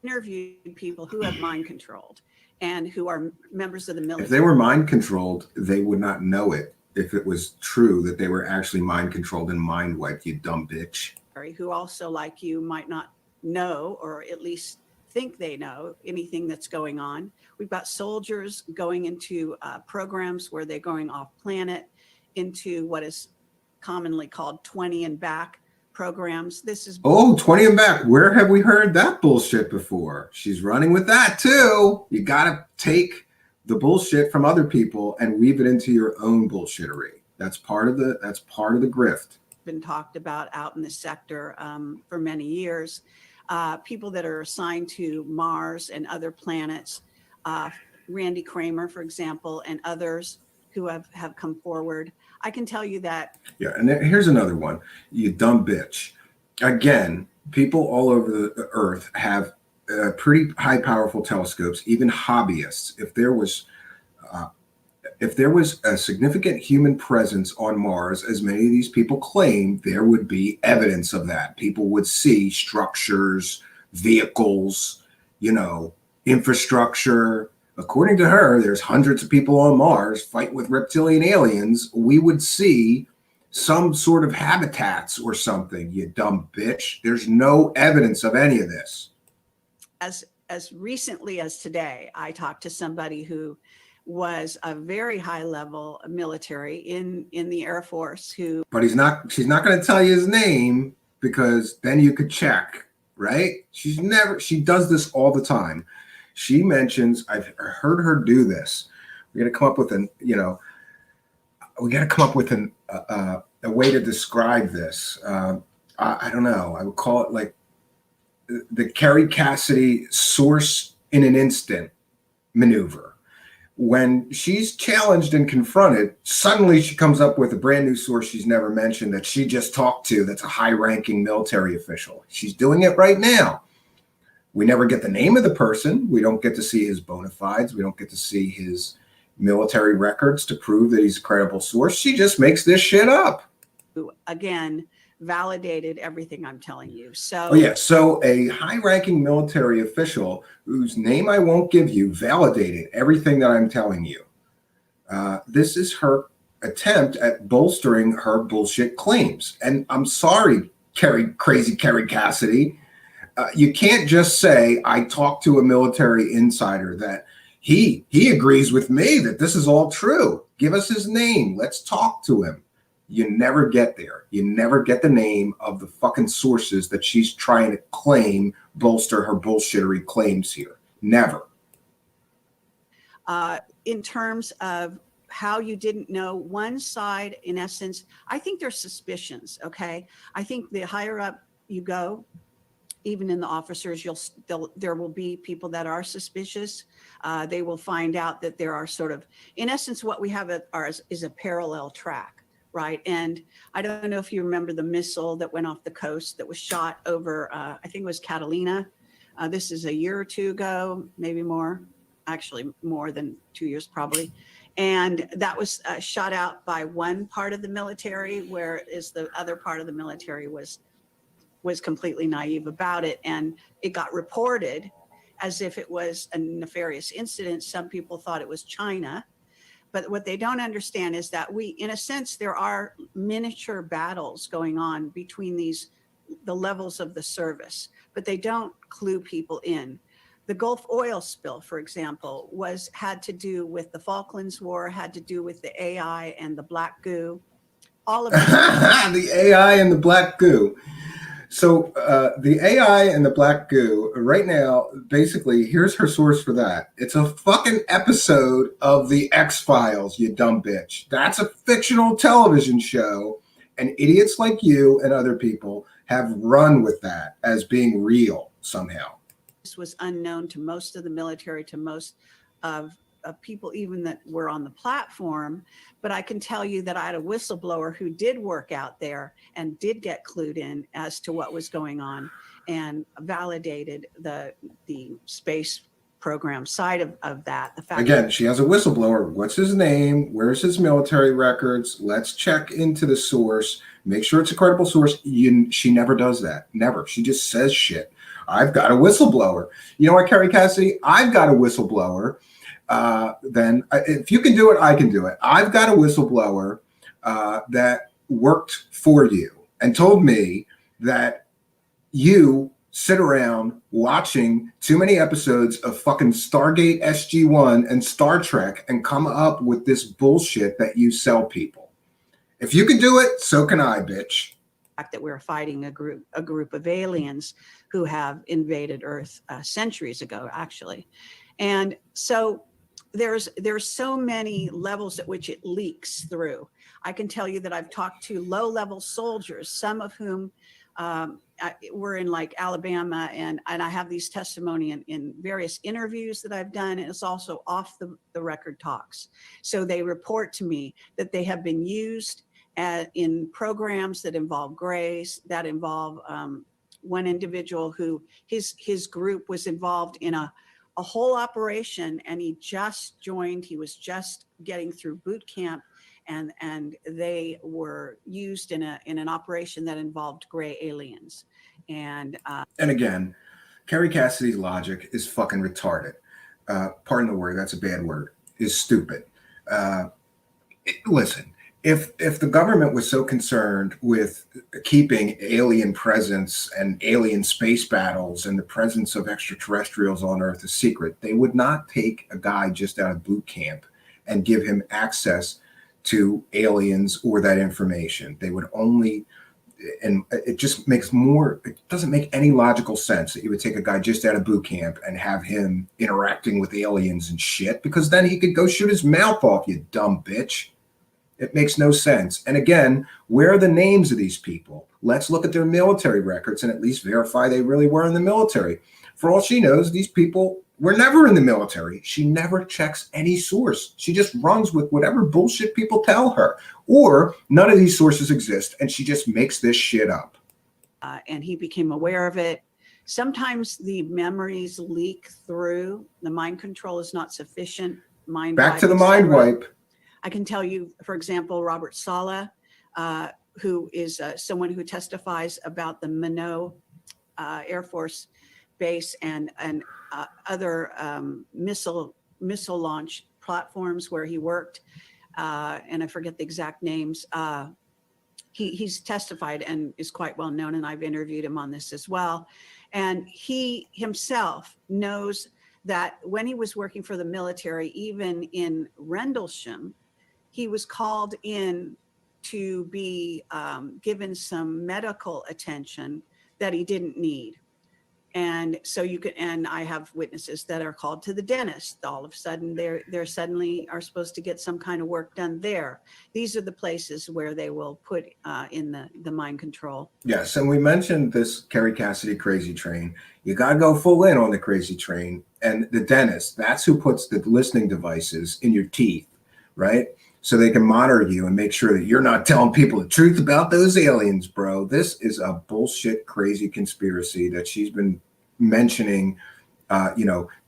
interviewed people who have mind controlled and who are members of the military. If they were mind controlled, they would not know it if it was true that they were actually mind controlled and mind wiped, you dumb bitch. Who also, like you, might not know, or at least think they know anything that's going on. We've got soldiers going into programs where they're going off planet into what is commonly called 20 and back programs. This is 20 and back. Where have we heard that bullshit before? She's running with that too. You gotta take the bullshit from other people and weave it into your own bullshittery. That's part of the grift. Been talked about out in the sector for many years. People that are assigned to Mars and other planets, Randy Kramer, for example, and others who have come forward. I can tell you that. Yeah, and here's another one. You dumb bitch. Again, people all over the earth have pretty high, powerful telescopes, even hobbyists. If there was a significant human presence on Mars, as many of these people claim, there would be evidence of that. People would see structures, vehicles, infrastructure. According to her, there's hundreds of people on Mars fighting with reptilian aliens. We would see some sort of habitats or something, you dumb bitch. There's no evidence of any of this. As recently as today, I talked to somebody who was a very high level military in the Air Force but she's not going to tell you his name because then you could check, right? She does this all the time. She mentions, I've heard her do this. We got to come up with a way to describe this. I don't know. I would call it like the Kerry Cassidy source in an instant maneuver. When she's challenged and confronted, suddenly she comes up with a brand new source she's never mentioned that she just talked to that's a high-ranking military official. She's doing it right now. We never get the name of the person. We don't get to see his bona fides. We don't get to see his military records to prove that he's a credible source. She just makes this shit up. Again, validated everything I'm telling you. So so a high-ranking military official whose name I won't give you validated everything that I'm telling you. This is her attempt at bolstering her bullshit claims. And I'm sorry, crazy Kerry Cassidy. You can't just say, I talked to a military insider that he agrees with me that this is all true. Give us his name. Let's talk to him. You never get there. You never get the name of the fucking sources that she's trying to claim, bolster her bullshittery claims here. Never. In terms of how you didn't know one side, in essence, I think there's suspicions, okay? I think the higher up you go, even in the officers, there will be people that are suspicious. They will find out that there are sort of, in essence, what we have is a parallel track, right? And I don't know if you remember the missile that went off the coast that was shot over, I think it was Catalina. This is a year or two ago, maybe more, actually more than 2 years probably. And that was shot out by one part of the military, whereas the other part of the military was completely naive about it, and it got reported as if it was a nefarious incident. Some people thought it was China, but what they don't understand is that in a sense, there are miniature battles going on between the levels of the service, but they don't clue people in. The Gulf oil spill, for example, had to do with the Falklands War, had to do with the AI and the black goo. All of the AI and the black goo. So the AI and the black goo right now, basically, here's her source for that. It's a fucking episode of the X-Files, you dumb bitch. That's a fictional television show, and idiots like you and other people have run with that as being real somehow. This was unknown to most of the military, to most of people even that were on the platform. But I can tell you that I had a whistleblower who did work out there and did get clued in as to what was going on and validated the space program side of that. The fact Again, she has a whistleblower. What's his name? Where's his military records? Let's check into the source. Make sure it's a credible source. She never does that. Never. She just says shit. I've got a whistleblower. You know what, Kerry Cassidy? I've got a whistleblower. Then if you can do it, I can do it. I've got a whistleblower that worked for you and told me that you sit around watching too many episodes of fucking Stargate SG-1 and Star Trek and come up with this bullshit that you sell people. If you can do it, so can I, bitch. That we're fighting a group of aliens who have invaded Earth centuries ago, actually. And so there's so many levels at which it leaks through. I can tell you that I've talked to low-level soldiers, some of whom were in like Alabama, and I have these testimony in various interviews that I've done, and it's also off the record talks. So they report to me that they have been used in programs that involve grays, that involve one individual who his group was involved in a whole operation, and he just joined. He was just getting through boot camp, and they were used in an operation that involved gray aliens. And again, Kerry Cassidy's logic is fucking retarded. Pardon the word, that's a bad word. Is stupid. Listen. If the government was so concerned with keeping alien presence and alien space battles and the presence of extraterrestrials on Earth a secret, they would not take a guy just out of boot camp and give him access to aliens or that information. They would only, and it just makes more, it doesn't make any logical sense that you would take a guy just out of boot camp and have him interacting with aliens and shit, because then he could go shoot his mouth off, you dumb bitch. It makes no sense. And again, where are the names of these people? Let's look at their military records and at least verify they really were in the military. For all she knows, these people were never in the military. She never checks any source. She just runs with whatever bullshit people tell her. Or none of these sources exist and she just makes this shit up. And he became aware of it. Sometimes the memories leak through. The mind control is not sufficient. Back to the mind wipe. I can tell you, for example, Robert Saleh, who is someone who testifies about the Minot Air Force Base and other missile launch platforms where he worked, and I forget the exact names. He's testified and is quite well known, and I've interviewed him on this as well. And he himself knows that when he was working for the military, even in Rendlesham, he was called in to be given some medical attention that he didn't need. And so you can, and I have witnesses that are called to the dentist. All of a sudden they're suddenly are supposed to get some kind of work done there. These are the places where they will put in the mind control. Yes, and we mentioned this Kerry Cassidy crazy train. You got to go full in on the crazy train. And the dentist, that's who puts the listening devices in your teeth, right? So they can monitor you and make sure that you're not telling people the truth about those aliens, bro. This is a bullshit, crazy conspiracy that she's been mentioning,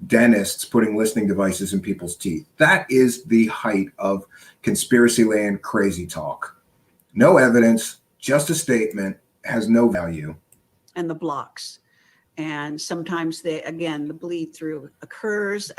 dentists putting listening devices in people's teeth. That is the height of conspiracy land crazy talk. No evidence, just a statement, has no value. And the blocks. And sometimes the bleed through occurs.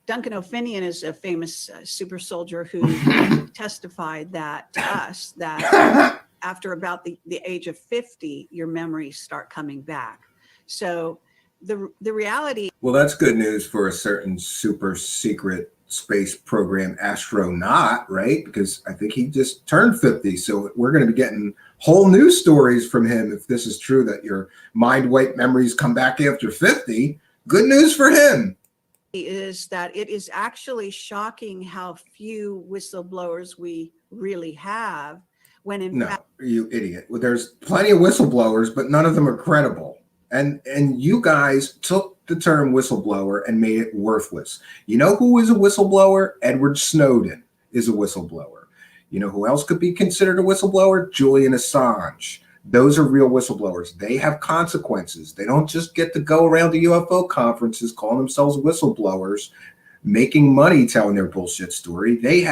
Duncan O'Finian is a famous super soldier who testified that to us that after about the age of 50, your memories start coming back. So the reality. Well, that's good news for a certain super secret space program astronaut, right? Because I think he just turned 50. So we're going to be getting whole new stories from him if this is true, that your mind wipe memories come back after 50. Good news for him. Is that it is actually shocking how few whistleblowers we really have, when in fact, you idiot. Well, there's plenty of whistleblowers, but none of them are credible. And you guys took the term whistleblower and made it worthless. You know who is a whistleblower? Edward Snowden is a whistleblower. You know who else could be considered a whistleblower? Julian Assange. Those are real whistleblowers. They have consequences. They don't just get to go around to UFO conferences calling themselves whistleblowers, making money telling their bullshit story. A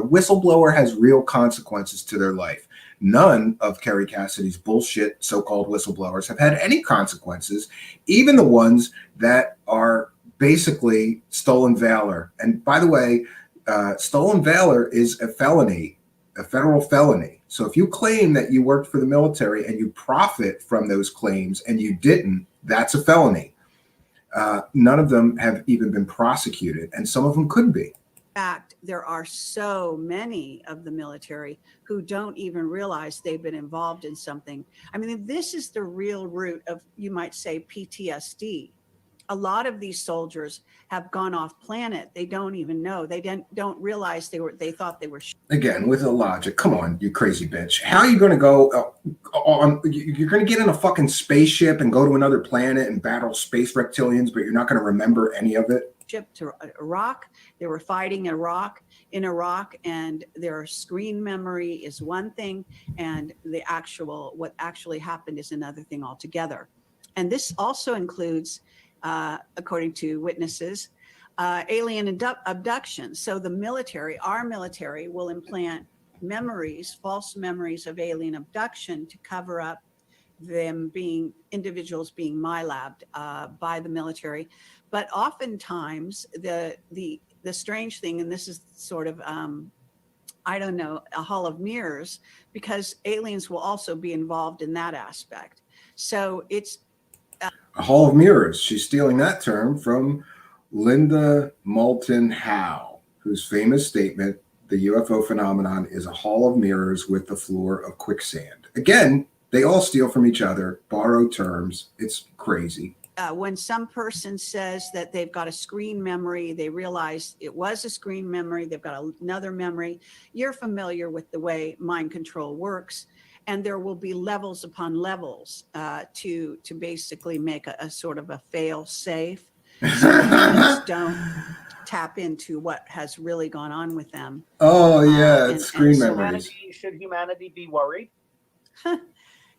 whistleblower has real consequences to their life. none of Kerry Cassidy's bullshit so-called whistleblowers have had any consequences, even the ones that are basically stolen valor. And by the way, stolen valor is a felony, a federal felony. So if you claim that you worked for the military and you profit from those claims and you didn't, that's a felony. None of them have even been prosecuted, and some of them could be. In fact, there are so many of the military who don't even realize they've been involved in something. I mean, this is the real root of, you might say, PTSD. A lot of these soldiers have gone off planet. They don't even know. They don't realize they thought they were. Again, with the logic, come on, you crazy bitch. How are you going to go on? You're going to get in a fucking spaceship and go to another planet and battle space reptilians, but you're not going to remember any of it? Ship to Iraq. They were fighting in Iraq, and their screen memory is one thing, and what actually happened is another thing altogether. And this also includes, according to witnesses, alien abduction. So the military, our military, will implant memories, false memories of alien abduction to cover up them being individuals being MILAB'd by the military. But oftentimes the strange thing, and this is sort of, I don't know, a hall of mirrors, because aliens will also be involved in that aspect. So it's a hall of mirrors. She's stealing that term from Linda Moulton Howe, whose famous statement, the UFO phenomenon is a hall of mirrors with the floor of quicksand. Again, they all steal from each other, borrow terms. It's crazy. When some person says that they've got a screen memory, they realize it was a screen memory, they've got another memory. You're familiar with the way mind control works, and there will be levels upon levels to basically make a sort of a fail safe. So humans don't tap into what has really gone on with them. Oh yeah, it's screen memories. Should humanity be worried?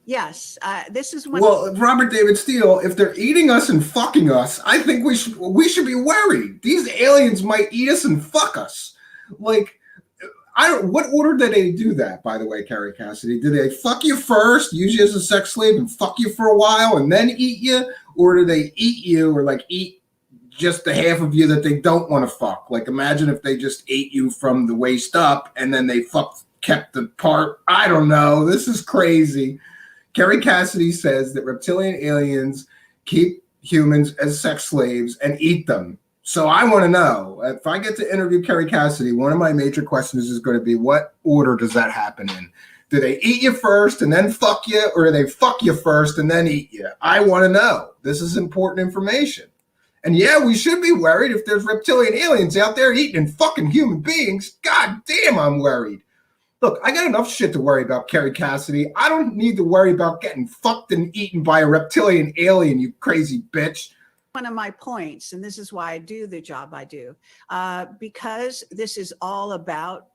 Yes, this is when. Well, Robert David Steele, if they're eating us and fucking us, I think we should be worried. These aliens might eat us and fuck us. Like, what order did they do that, by the way, Kerry Cassidy? Did they fuck you first, use you as a sex slave, and fuck you for a while, and then eat you? Or do they eat you, or like eat just the half of you that they don't want to fuck? Like, imagine if they just ate you from the waist up, and then they kept the part. I don't know. This is crazy. Kerry Cassidy says that reptilian aliens keep humans as sex slaves and eat them. So I want to know, if I get to interview Kerry Cassidy, one of my major questions is going to be, what order does that happen in? Do they eat you first and then fuck you, or do they fuck you first and then eat you? I want to know. This is important information. And yeah, we should be worried if there's reptilian aliens out there eating and fucking human beings. God damn, I'm worried. Look, I got enough shit to worry about, Kerry Cassidy. I don't need to worry about getting fucked and eaten by a reptilian alien, you crazy bitch. One of my points, and this is why I do the job I do, because this is all about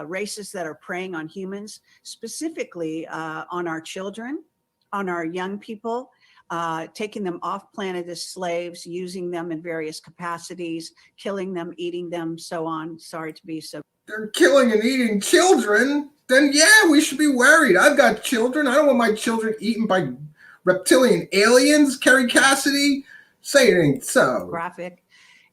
races that are preying on humans, specifically on our children, on our young people, taking them off planet as slaves, using them in various capacities, killing them, eating them, so on. Sorry to be so. They're killing and eating children, then yeah, we should be worried. I've got children. I don't want my children eaten by reptilian aliens, Kerry Cassidy. Say it ain't so. Graphic.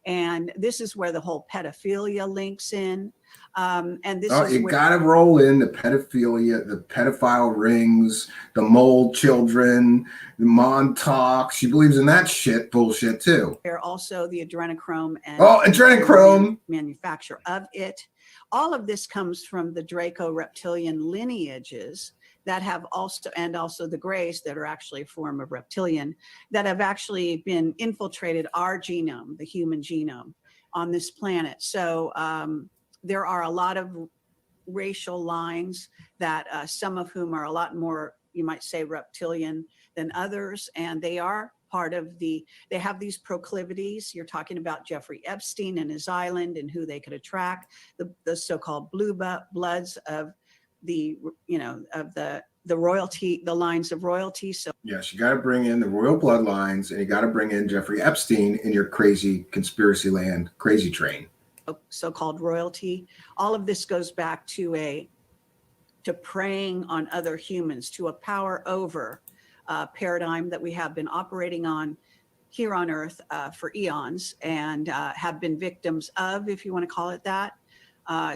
And this is where the whole pedophilia links in. And this is you got to roll in the pedophilia, the pedophile rings, the mole children, the Montauk. She believes in that shit bullshit too. There also the adrenochrome and adrenochrome manufacture of it. All of this comes from the Draco reptilian lineages that have also the Greys that are actually a form of reptilian that have actually been infiltrated our genome, the human genome on this planet. So there are a lot of racial lines that some of whom are a lot more, you might say, reptilian than others. And they are part of they have these proclivities. You're talking about Jeffrey Epstein and his island and who they could attract, the so-called blue bloods of the royalty, the lines of royalty. So yes, you got to bring in the royal bloodlines, and you got to bring in Jeffrey Epstein in your crazy conspiracy land, crazy train. So-called royalty. All of this goes back to to preying on other humans, to a power over paradigm that we have been operating on here on Earth for eons and have been victims of, if you want to call it that.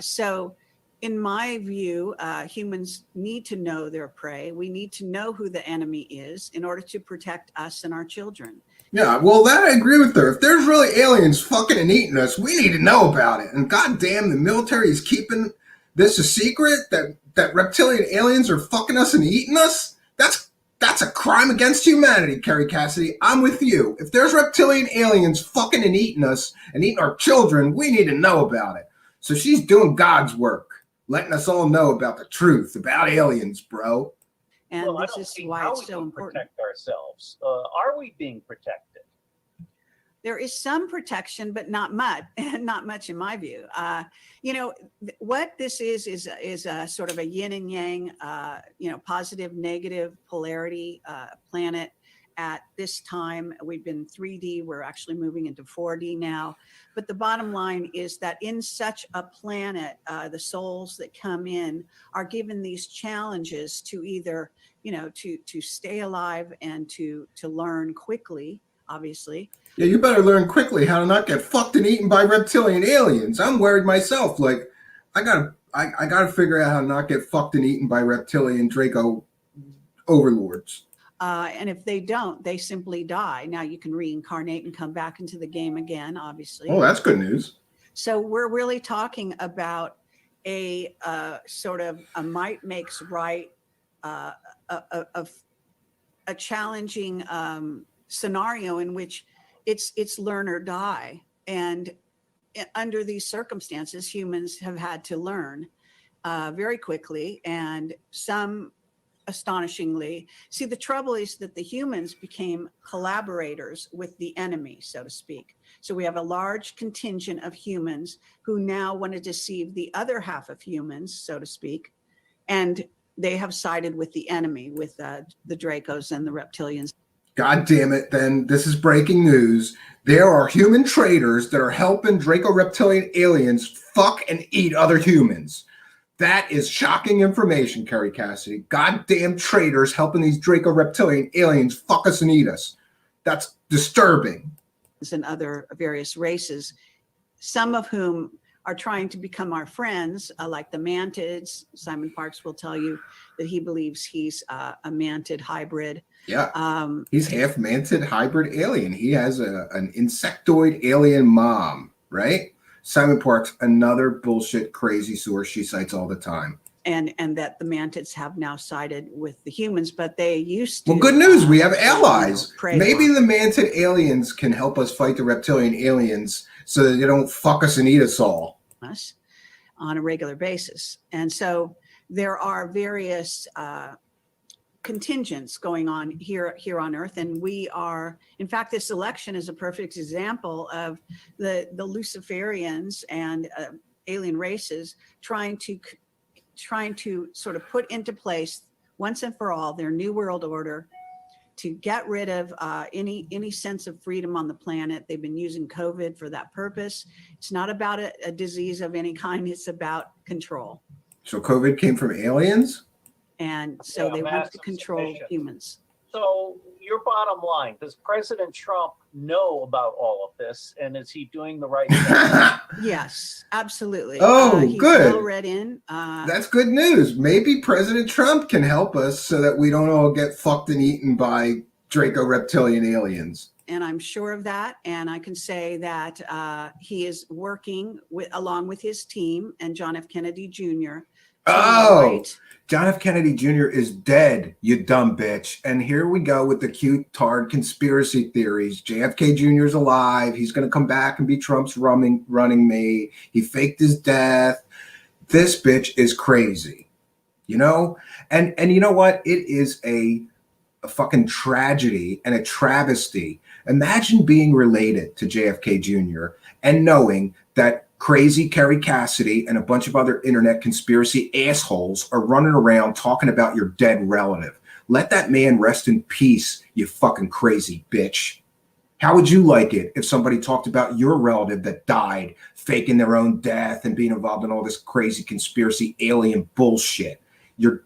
So in my view, humans need to know their prey. We need to know who the enemy is in order to protect us and our children. Yeah, well, that I agree with her. If there's really aliens fucking and eating us, we need to know about it. And goddamn, the military is keeping this a secret, that reptilian aliens are fucking us and eating us? That's a crime against humanity, Kerry Cassidy. I'm with you. If there's reptilian aliens fucking and eating us and eating our children, we need to know about it. So she's doing God's work, letting us all know about the truth about aliens, bro. And well, this is why it's so important. Protect ourselves. Are we being protected? There is some protection, but not much, not much in my view. What this is a sort of a yin and yang, positive, negative polarity planet. At this time, we've been 3D, we're actually moving into 4D now. But the bottom line is that in such a planet, the souls that come in are given these challenges to either, to stay alive and to learn quickly, obviously. Yeah, you better learn quickly how to not get fucked and eaten by reptilian aliens. I'm worried myself. Like, I gotta figure out how to not get fucked and eaten by reptilian Draco overlords. And if they don't, they simply die. Now you can reincarnate and come back into the game again, obviously. Oh, that's good news. So we're really talking about a sort of a might makes right, a challenging scenario in which it's learn or die. And under these circumstances, humans have had to learn very quickly, and some astonishingly. See, the trouble is that the humans became collaborators with the enemy, so to speak. So we have a large contingent of humans who now want to deceive the other half of humans, so to speak, and they have sided with the enemy, with the Dracos and the reptilians. God damn it, then this is breaking news. There are human traitors that are helping Draco reptilian aliens fuck and eat other humans. That is shocking information, Kerry Cassidy. Goddamn traitors helping these Draco reptilian aliens fuck us and eat us. That's disturbing. And other various races, some of whom are trying to become our friends, like the mantids. Simon Parks will tell you that he believes he's a mantid hybrid. Yeah, he's half mantid hybrid alien. He has an insectoid alien mom, right? Simon Parks, another bullshit crazy source she cites all the time. And that the mantids have now sided with the humans, but they used to. Well, good news, we have allies. Maybe on. the mantid aliens can help us fight the reptilian aliens so that they don't fuck us and eat us all. Us on a regular basis. And so there are various contingents going on here on Earth, and we are, in fact, this election is a perfect example of the Luciferians and alien races trying to sort of put into place once and for all their new world order to get rid of any sense of freedom on the planet. They've been using COVID for that purpose. It's not about a disease of any kind, it's about control. So COVID came from aliens? And so they want to control humans. So your bottom line, does President Trump know about all of this, and is he doing the right thing? Yes, absolutely. Oh, he's good. well read in. That's good news. Maybe President Trump can help us so that we don't all get fucked and eaten by Draco reptilian aliens. And I'm sure of that. And I can say that he is working along with his team and John F. Kennedy Jr. John F. Kennedy Jr. is dead, you dumb bitch. And here we go with the cute tard conspiracy theories. JFK Jr. is alive. He's going to come back and be Trump's running mate. He faked his death. This bitch is crazy, you know? And you know what? It is a fucking tragedy and a travesty. Imagine being related to JFK Jr. and knowing that crazy Kerry Cassidy and a bunch of other internet conspiracy assholes are running around talking about your dead relative. Let that man rest in peace, you fucking crazy bitch. How would you like it if somebody talked about your relative that died, faking their own death and being involved in all this crazy conspiracy alien bullshit? You're,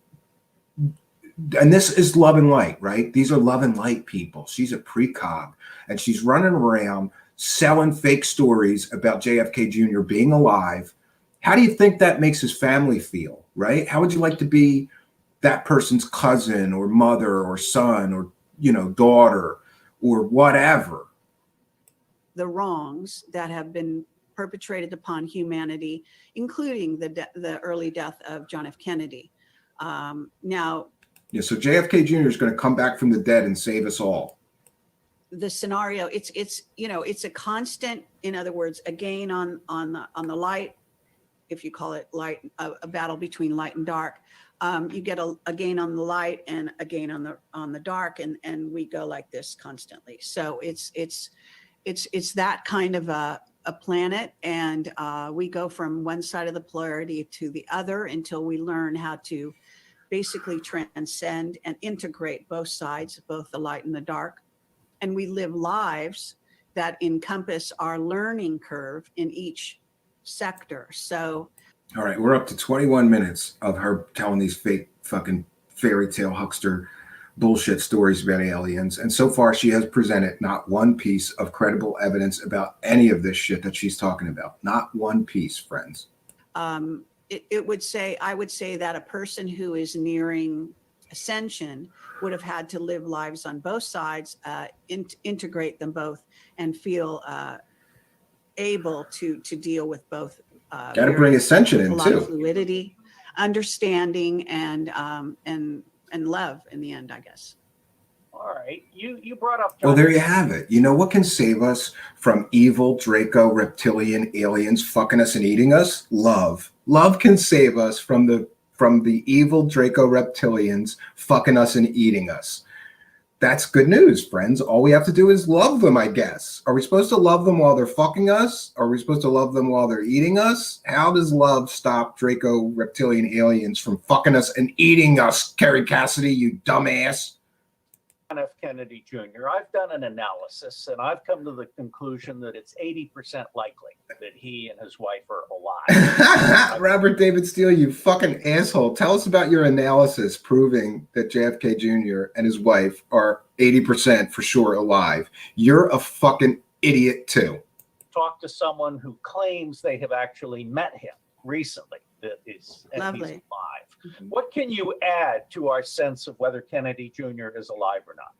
and this is love and light, right? These are love and light people. She's a precog, and she's running around selling fake stories about JFK Jr. being alive. How do you think that makes his family feel, right? How would you like to be that person's cousin or mother or son or, you know, daughter or whatever? The wrongs that have been perpetrated upon humanity, including the early death of John F. Kennedy. Now, yeah, so JFK Jr. is going to come back from the dead and save us all. The scenario, it's you know, it's a constant, in other words, a gain on the light, if you call it light, a battle between light and dark. You get a gain on the light and a gain on the dark, and we go like this constantly. So it's that kind of a planet, and we go from one side of the polarity to the other until we learn how to basically transcend and integrate both sides, both the light and the dark. And we live lives that encompass our learning curve in each sector. So, all right, we're up to 21 minutes of her telling these fake fucking fairy tale huckster bullshit stories about aliens. And so far, she has presented not one piece of credible evidence about any of this shit that she's talking about. Not one piece, friends. I would say that a person who is nearing ascension would have had to live lives on both sides, integrate them both, and feel able to deal with both. Got to bring ascension in too. Fluidity, understanding, and love in the end, I guess. All right, you brought up. Well, there you have it. You know what can save us from evil Draco reptilian aliens fucking us and eating us? Love. Love can save us from the evil Draco reptilians fucking us and eating us. That's good news, friends. All we have to do is love them, I guess. Are we supposed to love them while they're fucking us? Are we supposed to love them while they're eating us? How does love stop Draco reptilian aliens from fucking us and eating us, Kerry Cassidy, you dumbass? John F. Kennedy Jr. I've done an analysis, and I've come to the conclusion that it's 80% likely that he and his wife are alive. Robert David Steele, you fucking asshole. Tell us about your analysis proving that JFK Jr. and his wife are 80% for sure alive. You're a fucking idiot too. Talk to someone who claims they have actually met him recently. That is, and he's alive. Mm-hmm. What can you add to our sense of whether Kennedy Jr. is alive or not?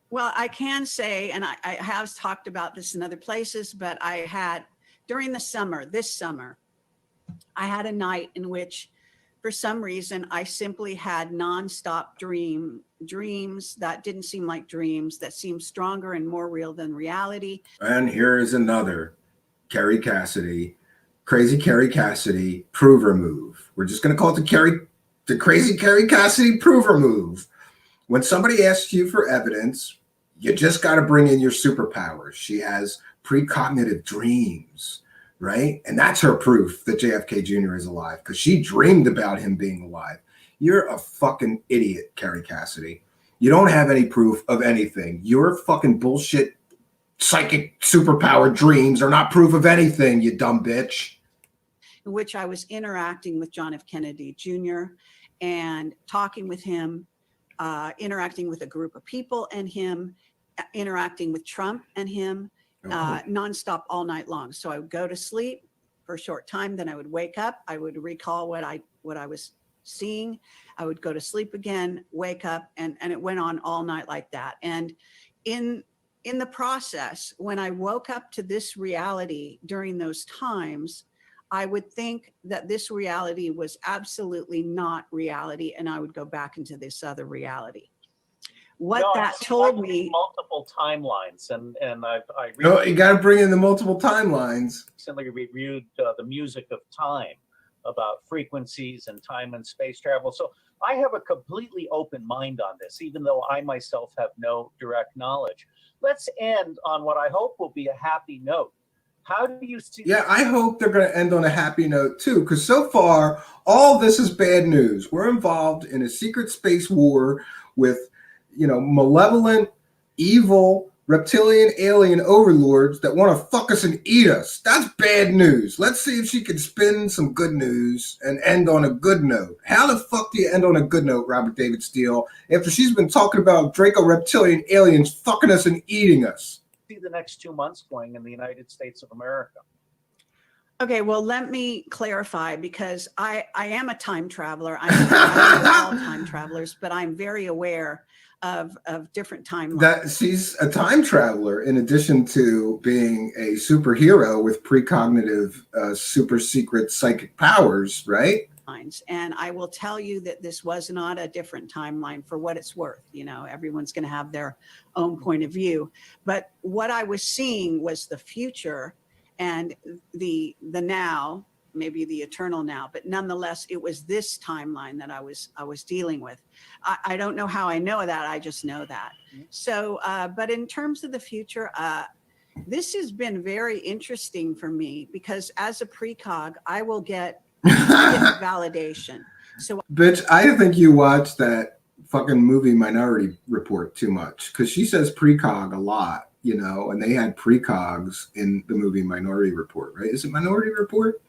Well, I can say, and I have talked about this in other places, but I had, during this summer, I had a night in which, for some reason, I simply had nonstop dreams that didn't seem like dreams, that seemed stronger and more real than reality. And here is another Kerry Cassidy, crazy Kerry Cassidy prover move. We're just going to call it the crazy Kerry Cassidy prover move. When somebody asks you for evidence, you just got to bring in your superpowers. She has precognitive dreams, right? And that's her proof that JFK Jr. is alive, because she dreamed about him being alive. You're a fucking idiot, Kerry Cassidy. You don't have any proof of anything. Your fucking bullshit psychic superpower dreams are not proof of anything, you dumb bitch. In which I was interacting with John F. Kennedy Jr. and talking with him, interacting with a group of people and him, interacting with Trump and him, nonstop all night long. So I would go to sleep for a short time, then I would wake up, I would recall what I was seeing, I would go to sleep again, wake up, and it went on all night like that. And in the process, when I woke up to this reality during those times, I would think that this reality was absolutely not reality, and I would go back into this other reality. What that told me, multiple timelines, and you got to bring in the multiple timelines. Recently reviewed the music of time, about frequencies and time and space travel. So I have a completely open mind on this, even though I myself have no direct knowledge. Let's end on what I hope will be a happy note. How do you see? Yeah, I hope they're going to end on a happy note too, because so far, all this is bad news. We're involved in a secret space war with, malevolent, evil, reptilian alien overlords that want to fuck us and eat us. That's bad news. Let's see if she can spin some good news and end on a good note. How the fuck do you end on a good note, Robert David Steele, after she's been talking about Draco reptilian aliens fucking us and eating us? See the next 2 months going in the United States of America. Okay, well, let me clarify, because I am a time traveler. I know all time travelers, but I'm very aware of different timelines. That she's a time traveler in addition to being a superhero with precognitive, super secret psychic powers, right? And I will tell you that this was not a different timeline, for what it's worth. You know, everyone's going to have their own point of view. But what I was seeing was the future and the now, maybe the eternal now, but nonetheless, it was this timeline that I was dealing with. I don't know how I know that. I just know that. So, but in terms of the future, this has been very interesting for me, because as a precog, I will get validation. So, bitch, I think you watched that fucking movie Minority Report too much, because she says precog a lot, you know, and they had precogs in the movie Minority Report, right? Is it Minority Report?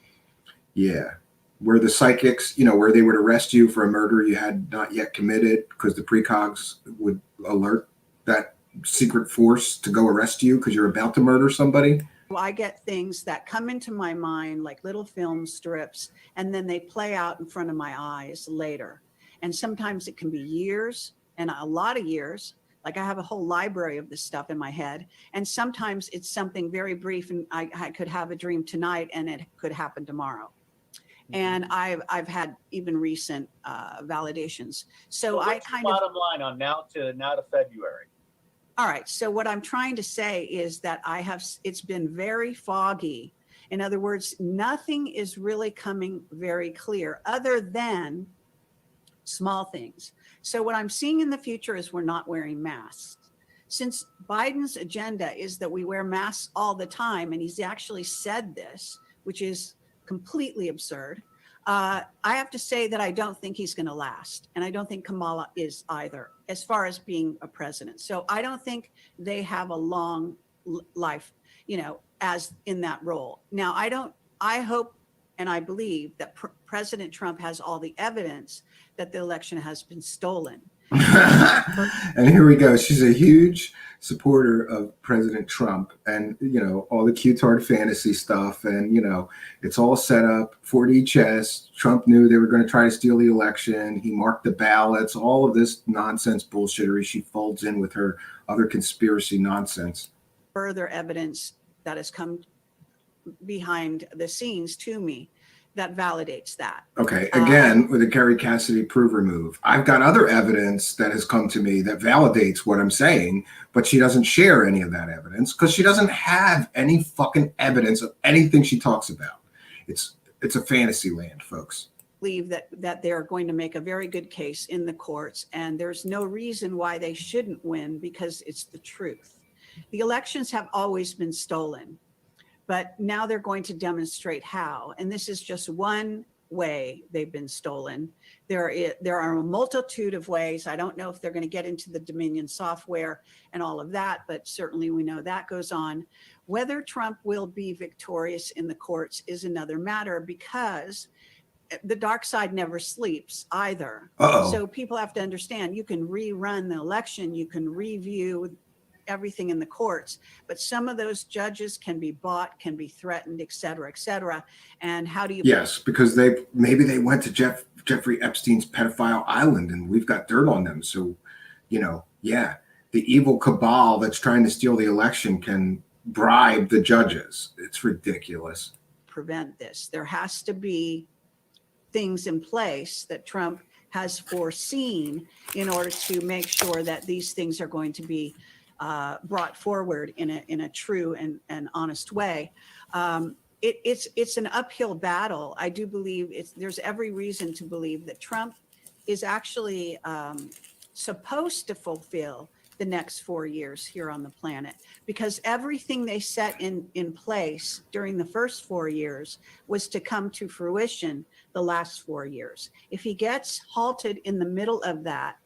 Yeah. Where the psychics, you know, where they would arrest you for a murder you had not yet committed, because the precogs would alert that secret force to go arrest you because you're about to murder somebody. I get things that come into my mind like little film strips, and then they play out in front of my eyes later. And sometimes it can be years, and a lot of years. Like, I have a whole library of this stuff in my head. And sometimes it's something very brief, and I could have a dream tonight and it could happen tomorrow. And I've had even recent validations. So I kind of bottom line on now to February. All right. So what I'm trying to say is that it's been very foggy. In other words, nothing is really coming very clear other than small things. So what I'm seeing in the future is we're not wearing masks. Since Biden's agenda is that we wear masks all the time, and he's actually said this, which is completely absurd. I have to say that I don't think he's going to last. And I don't think Kamala is either, as far as being a president. So I don't think they have a long life, you know, as in that role. Now, I hope and I believe that President Trump has all the evidence that the election has been stolen. And here we go. She's a huge supporter of President Trump, and, you know, all the Q-tard fantasy stuff. And, you know, it's all set up, 4D chess. Trump knew they were going to try to steal the election. He marked the ballots, all of this nonsense bullshittery she folds in with her other conspiracy nonsense. Further evidence that has come behind the scenes to me that validates that. Okay, again, with the Kerry Cassidy prove remove. I've got other evidence that has come to me that validates what I'm saying, but she doesn't share any of that evidence because she doesn't have any fucking evidence of anything she talks about. It's a fantasy land, folks. Believe that they're going to make a very good case in the courts, and there's no reason why they shouldn't win, because it's the truth. The elections have always been stolen, but now they're going to demonstrate how. And this is just one way they've been stolen. There are a multitude of ways. I don't know if they're going to get into the Dominion software and all of that, but certainly we know that goes on. Whether Trump will be victorious in the courts is another matter, because the dark side never sleeps either. So people have to understand, you can rerun the election, you can review everything in the courts, but some of those judges can be bought, can be threatened, et cetera, et cetera. And how do you? Yes, because maybe they went to Jeffrey Epstein's pedophile island, and we've got dirt on them. So, you know, yeah, the evil cabal that's trying to steal the election can bribe the judges. It's ridiculous. Prevent this. There has to be things in place that Trump has foreseen in order to make sure that these things are going to be brought forward in a true and honest way. It's an uphill battle. I do believe there's every reason to believe that Trump is actually supposed to fulfill the next 4 years here on the planet, because everything they set in place during the first 4 years was to come to fruition the last 4 years. If he gets halted in the middle of that,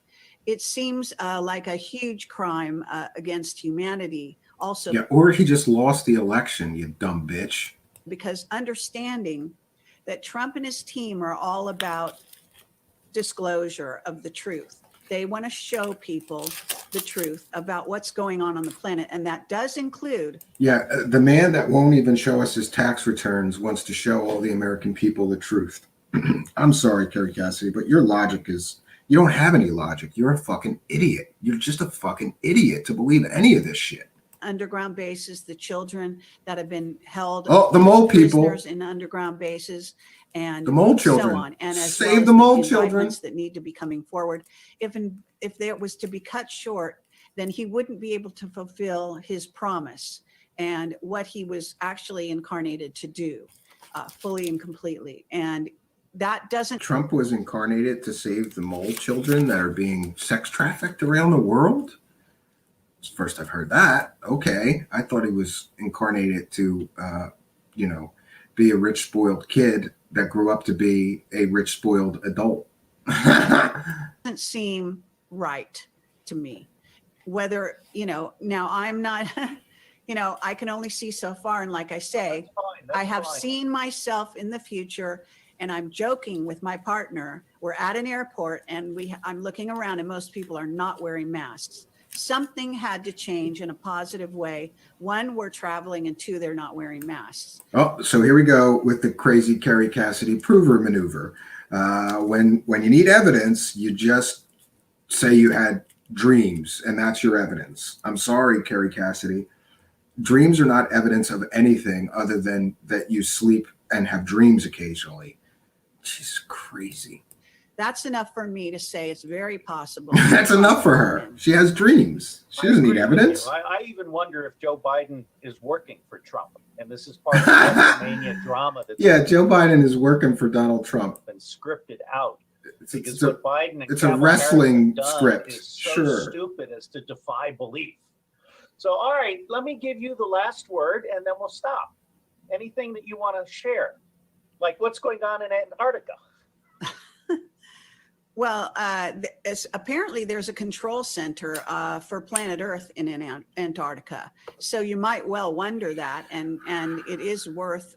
it seems like a huge crime against humanity. Also, Yeah, or he just lost the election, you dumb bitch. because understanding that Trump and his team are all about disclosure of the truth. They want to show people the truth about what's going on the planet. And that does include. Yeah, the man that won't even show us his tax returns wants to show all the American people the truth. I'm sorry, Kerry Cassidy, but your logic is, you don't have any logic. You're a fucking idiot. You're just a fucking idiot to believe any of this shit. Underground bases, the children that have been held. Oh, the mole people. Prisoners in underground bases. And the mole children. So on. And as save well as the mole children that need to be coming forward. If there was to be cut short, then he wouldn't be able to fulfill his promise and what he was actually incarnated to do, fully and completely. And that doesn't. Trump was incarnated to save the mole children that are being sex trafficked around the world. It's the first I've heard that. Okay, I thought he was incarnated to, be a rich, spoiled kid that grew up to be a rich, spoiled adult. Doesn't seem right to me. Whether, now I'm not, I can only see so far. And like I say, I have seen myself in the future, and I'm joking with my partner. We're at an airport and I'm looking around and most people are not wearing masks. Something had to change in a positive way. One, we're traveling, and two, they're not wearing masks. Oh, so here we go with the crazy Kerry Cassidy prover maneuver. When you need evidence, you just say you had dreams, and that's your evidence. I'm sorry, Kerry Cassidy. Dreams are not evidence of anything other than that you sleep and have dreams occasionally. She's crazy. That's enough for me to say it's very possible. That's enough for her. She has dreams. She doesn't need evidence. I even wonder if Joe Biden is working for Trump, and this is part of the WrestleMania drama. That's Joe Biden is working for Donald Trump. Been scripted out. It's a wrestling script. Is so stupid as to defy belief. So, all right, let me give you the last word, and then we'll stop. Anything that you want to share, like what's going on in Antarctica? Well, apparently there's a control center for planet Earth in Antarctica. So you might well wonder that, and it is worth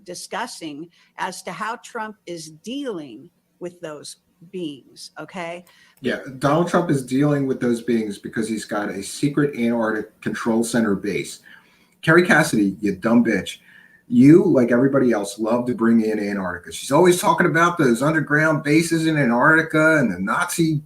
discussing as to how Trump is dealing with those beings, okay? Yeah, Donald Trump is dealing with those beings because he's got a secret Antarctic control center base. Kerry Cassidy, you dumb bitch. You, like everybody else, love to bring in Antarctica. She's always talking about those underground bases in Antarctica and the Nazi,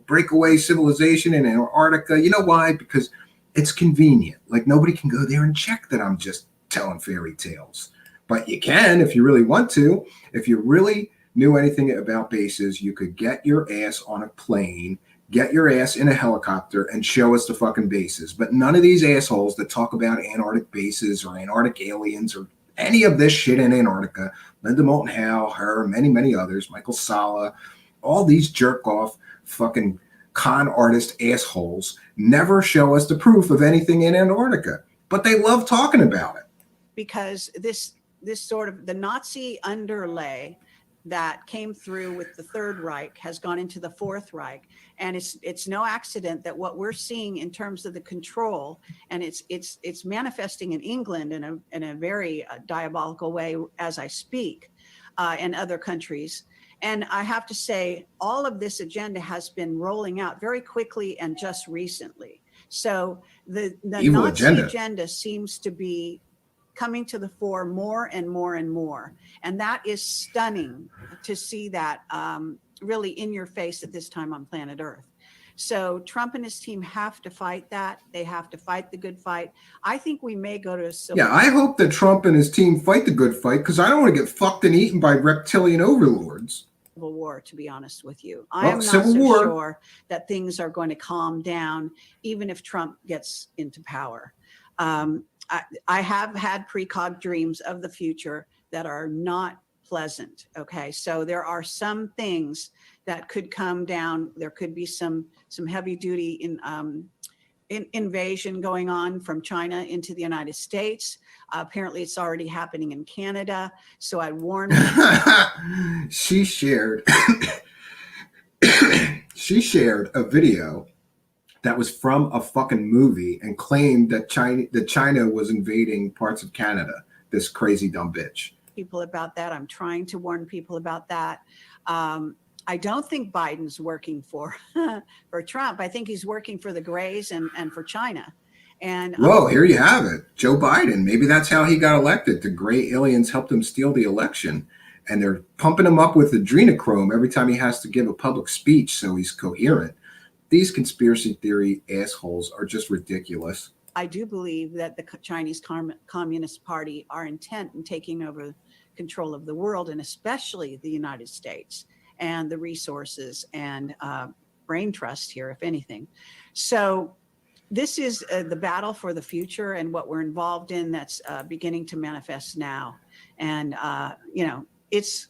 breakaway civilization in Antarctica. You know why? Because it's convenient. Like, nobody can go there and check that I'm just telling fairy tales. But you can if you really want to. If you really knew anything about bases, you could get your ass on a plane, get your ass in a helicopter, and show us the fucking bases. But none of these assholes that talk about Antarctic bases or Antarctic aliens or any of this shit in Antarctica, Linda Moulton Howe, her, many, many others, Michael Sala, all these jerk-off fucking con artist assholes never show us the proof of anything in Antarctica. But they love talking about it. Because this sort of the Nazi underlay that came through with the Third Reich has gone into the Fourth Reich. And it's no accident that what we're seeing in terms of the control, and it's manifesting in England in a very diabolical way as I speak, and other countries. And I have to say, all of this agenda has been rolling out very quickly and just recently. So the Nazi agenda seems to be coming to the fore more and more and more. And that is stunning to see that really in your face at this time on planet Earth. So Trump and his team have to fight that. They have to fight the good fight. I think we may go to a civil war. I hope that Trump and his team fight the good fight, because I don't want to get fucked and eaten by reptilian overlords. Civil war, to be honest with you. I am not so sure that things are going to calm down, even if Trump gets into power. I have had precog dreams of the future that are not pleasant. Okay, so there are some things that could come down. There could be some heavy duty invasion going on from China into the United States. Apparently, it's already happening in Canada. So I warn you. She shared she shared a video that was from a fucking movie and claimed that China was invading parts of Canada. This crazy dumb bitch. People about that. I'm trying to warn people about that. I don't think Biden's working for Trump. I think he's working for the Greys and for China. And whoa, here you have it. Joe Biden. Maybe that's how he got elected. The gray aliens helped him steal the election. And they're pumping him up with adrenochrome every time he has to give a public speech so he's coherent. These conspiracy theory assholes are just ridiculous. I do believe that the Chinese Communist Party are intent in taking over control of the world, and especially the United States, and the resources and brain trust here, if anything. So this is the battle for the future and what we're involved in that's beginning to manifest now. And, you know, it's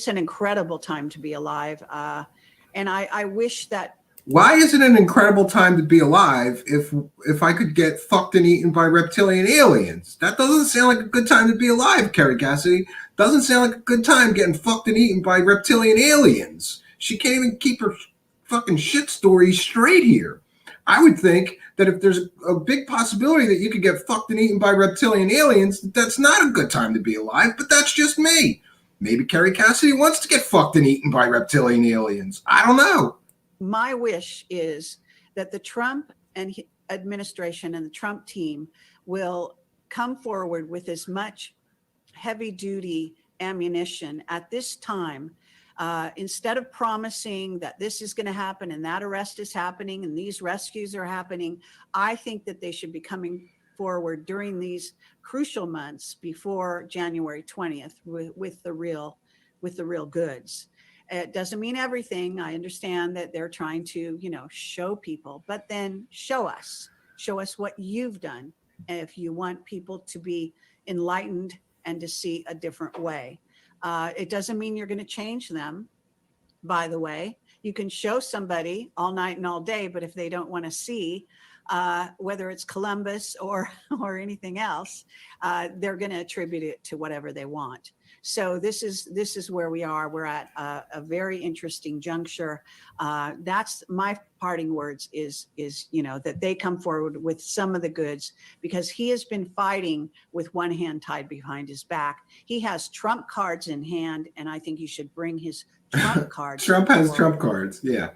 an incredible time to be alive. And I wish that. Why is it an incredible time to be alive if I could get fucked and eaten by reptilian aliens? That doesn't sound like a good time to be alive, Kerry Cassidy. Doesn't sound like a good time getting fucked and eaten by reptilian aliens. She can't even keep her fucking shit story straight here. I would think that if there's a big possibility that you could get fucked and eaten by reptilian aliens, that's not a good time to be alive, but that's just me. Maybe Kerry Cassidy wants to get fucked and eaten by reptilian aliens. I don't know. My wish is that the Trump administration and the Trump team will come forward with as much heavy duty ammunition at this time. Instead of promising that this is going to happen and that arrest is happening and these rescues are happening, I think that they should be coming forward during these crucial months before January 20th with the real goods. It doesn't mean everything. I understand that they're trying to, you know, show people, but then show us what you've done. And if you want people to be enlightened and to see a different way. It doesn't mean you're going to change them, by the way. You can show somebody all night and all day, but if they don't want to see, whether it's Columbus or anything else, they're going to attribute it to whatever they want. So this is where we are. We're at a very interesting juncture. That's my parting words is, you know, that they come forward with some of the goods, because he has been fighting with one hand tied behind his back. He has Trump cards in hand, and I think he should bring his Trump cards. Trump has Trump cards. Yeah.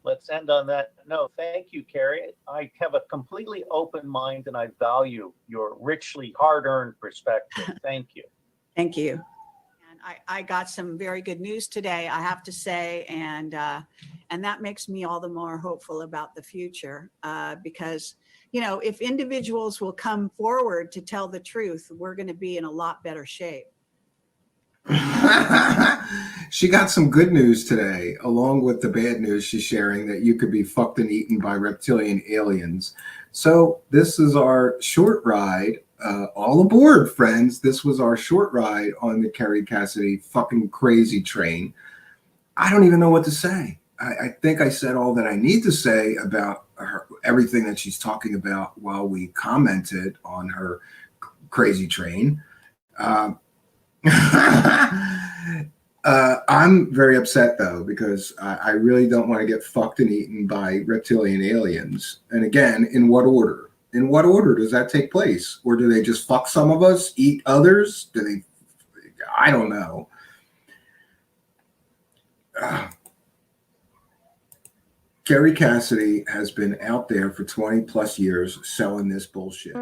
Let's end on that. No, thank you, Kerry. I have a completely open mind, and I value your richly hard-earned perspective. Thank you. Thank you. And I got some very good news today, I have to say, and that makes me all the more hopeful about the future, because, you know, if individuals will come forward to tell the truth, we're going to be in a lot better shape. She got some good news today, along with the bad news she's sharing that you could be fucked and eaten by reptilian aliens. So this is our short ride. All aboard, friends. This was our short ride on the Kerry Cassidy fucking crazy train. I don't even know what to say. I think I said all that I need to say about her, everything that she's talking about while we commented on her crazy train. I'm very upset though, because I really don't want to get fucked and eaten by reptilian aliens. And again, in what order? In what order does that take place? Or do they just fuck some of us, eat others? Do they? I don't know. Kerry Cassidy has been out there for 20 plus years selling this bullshit.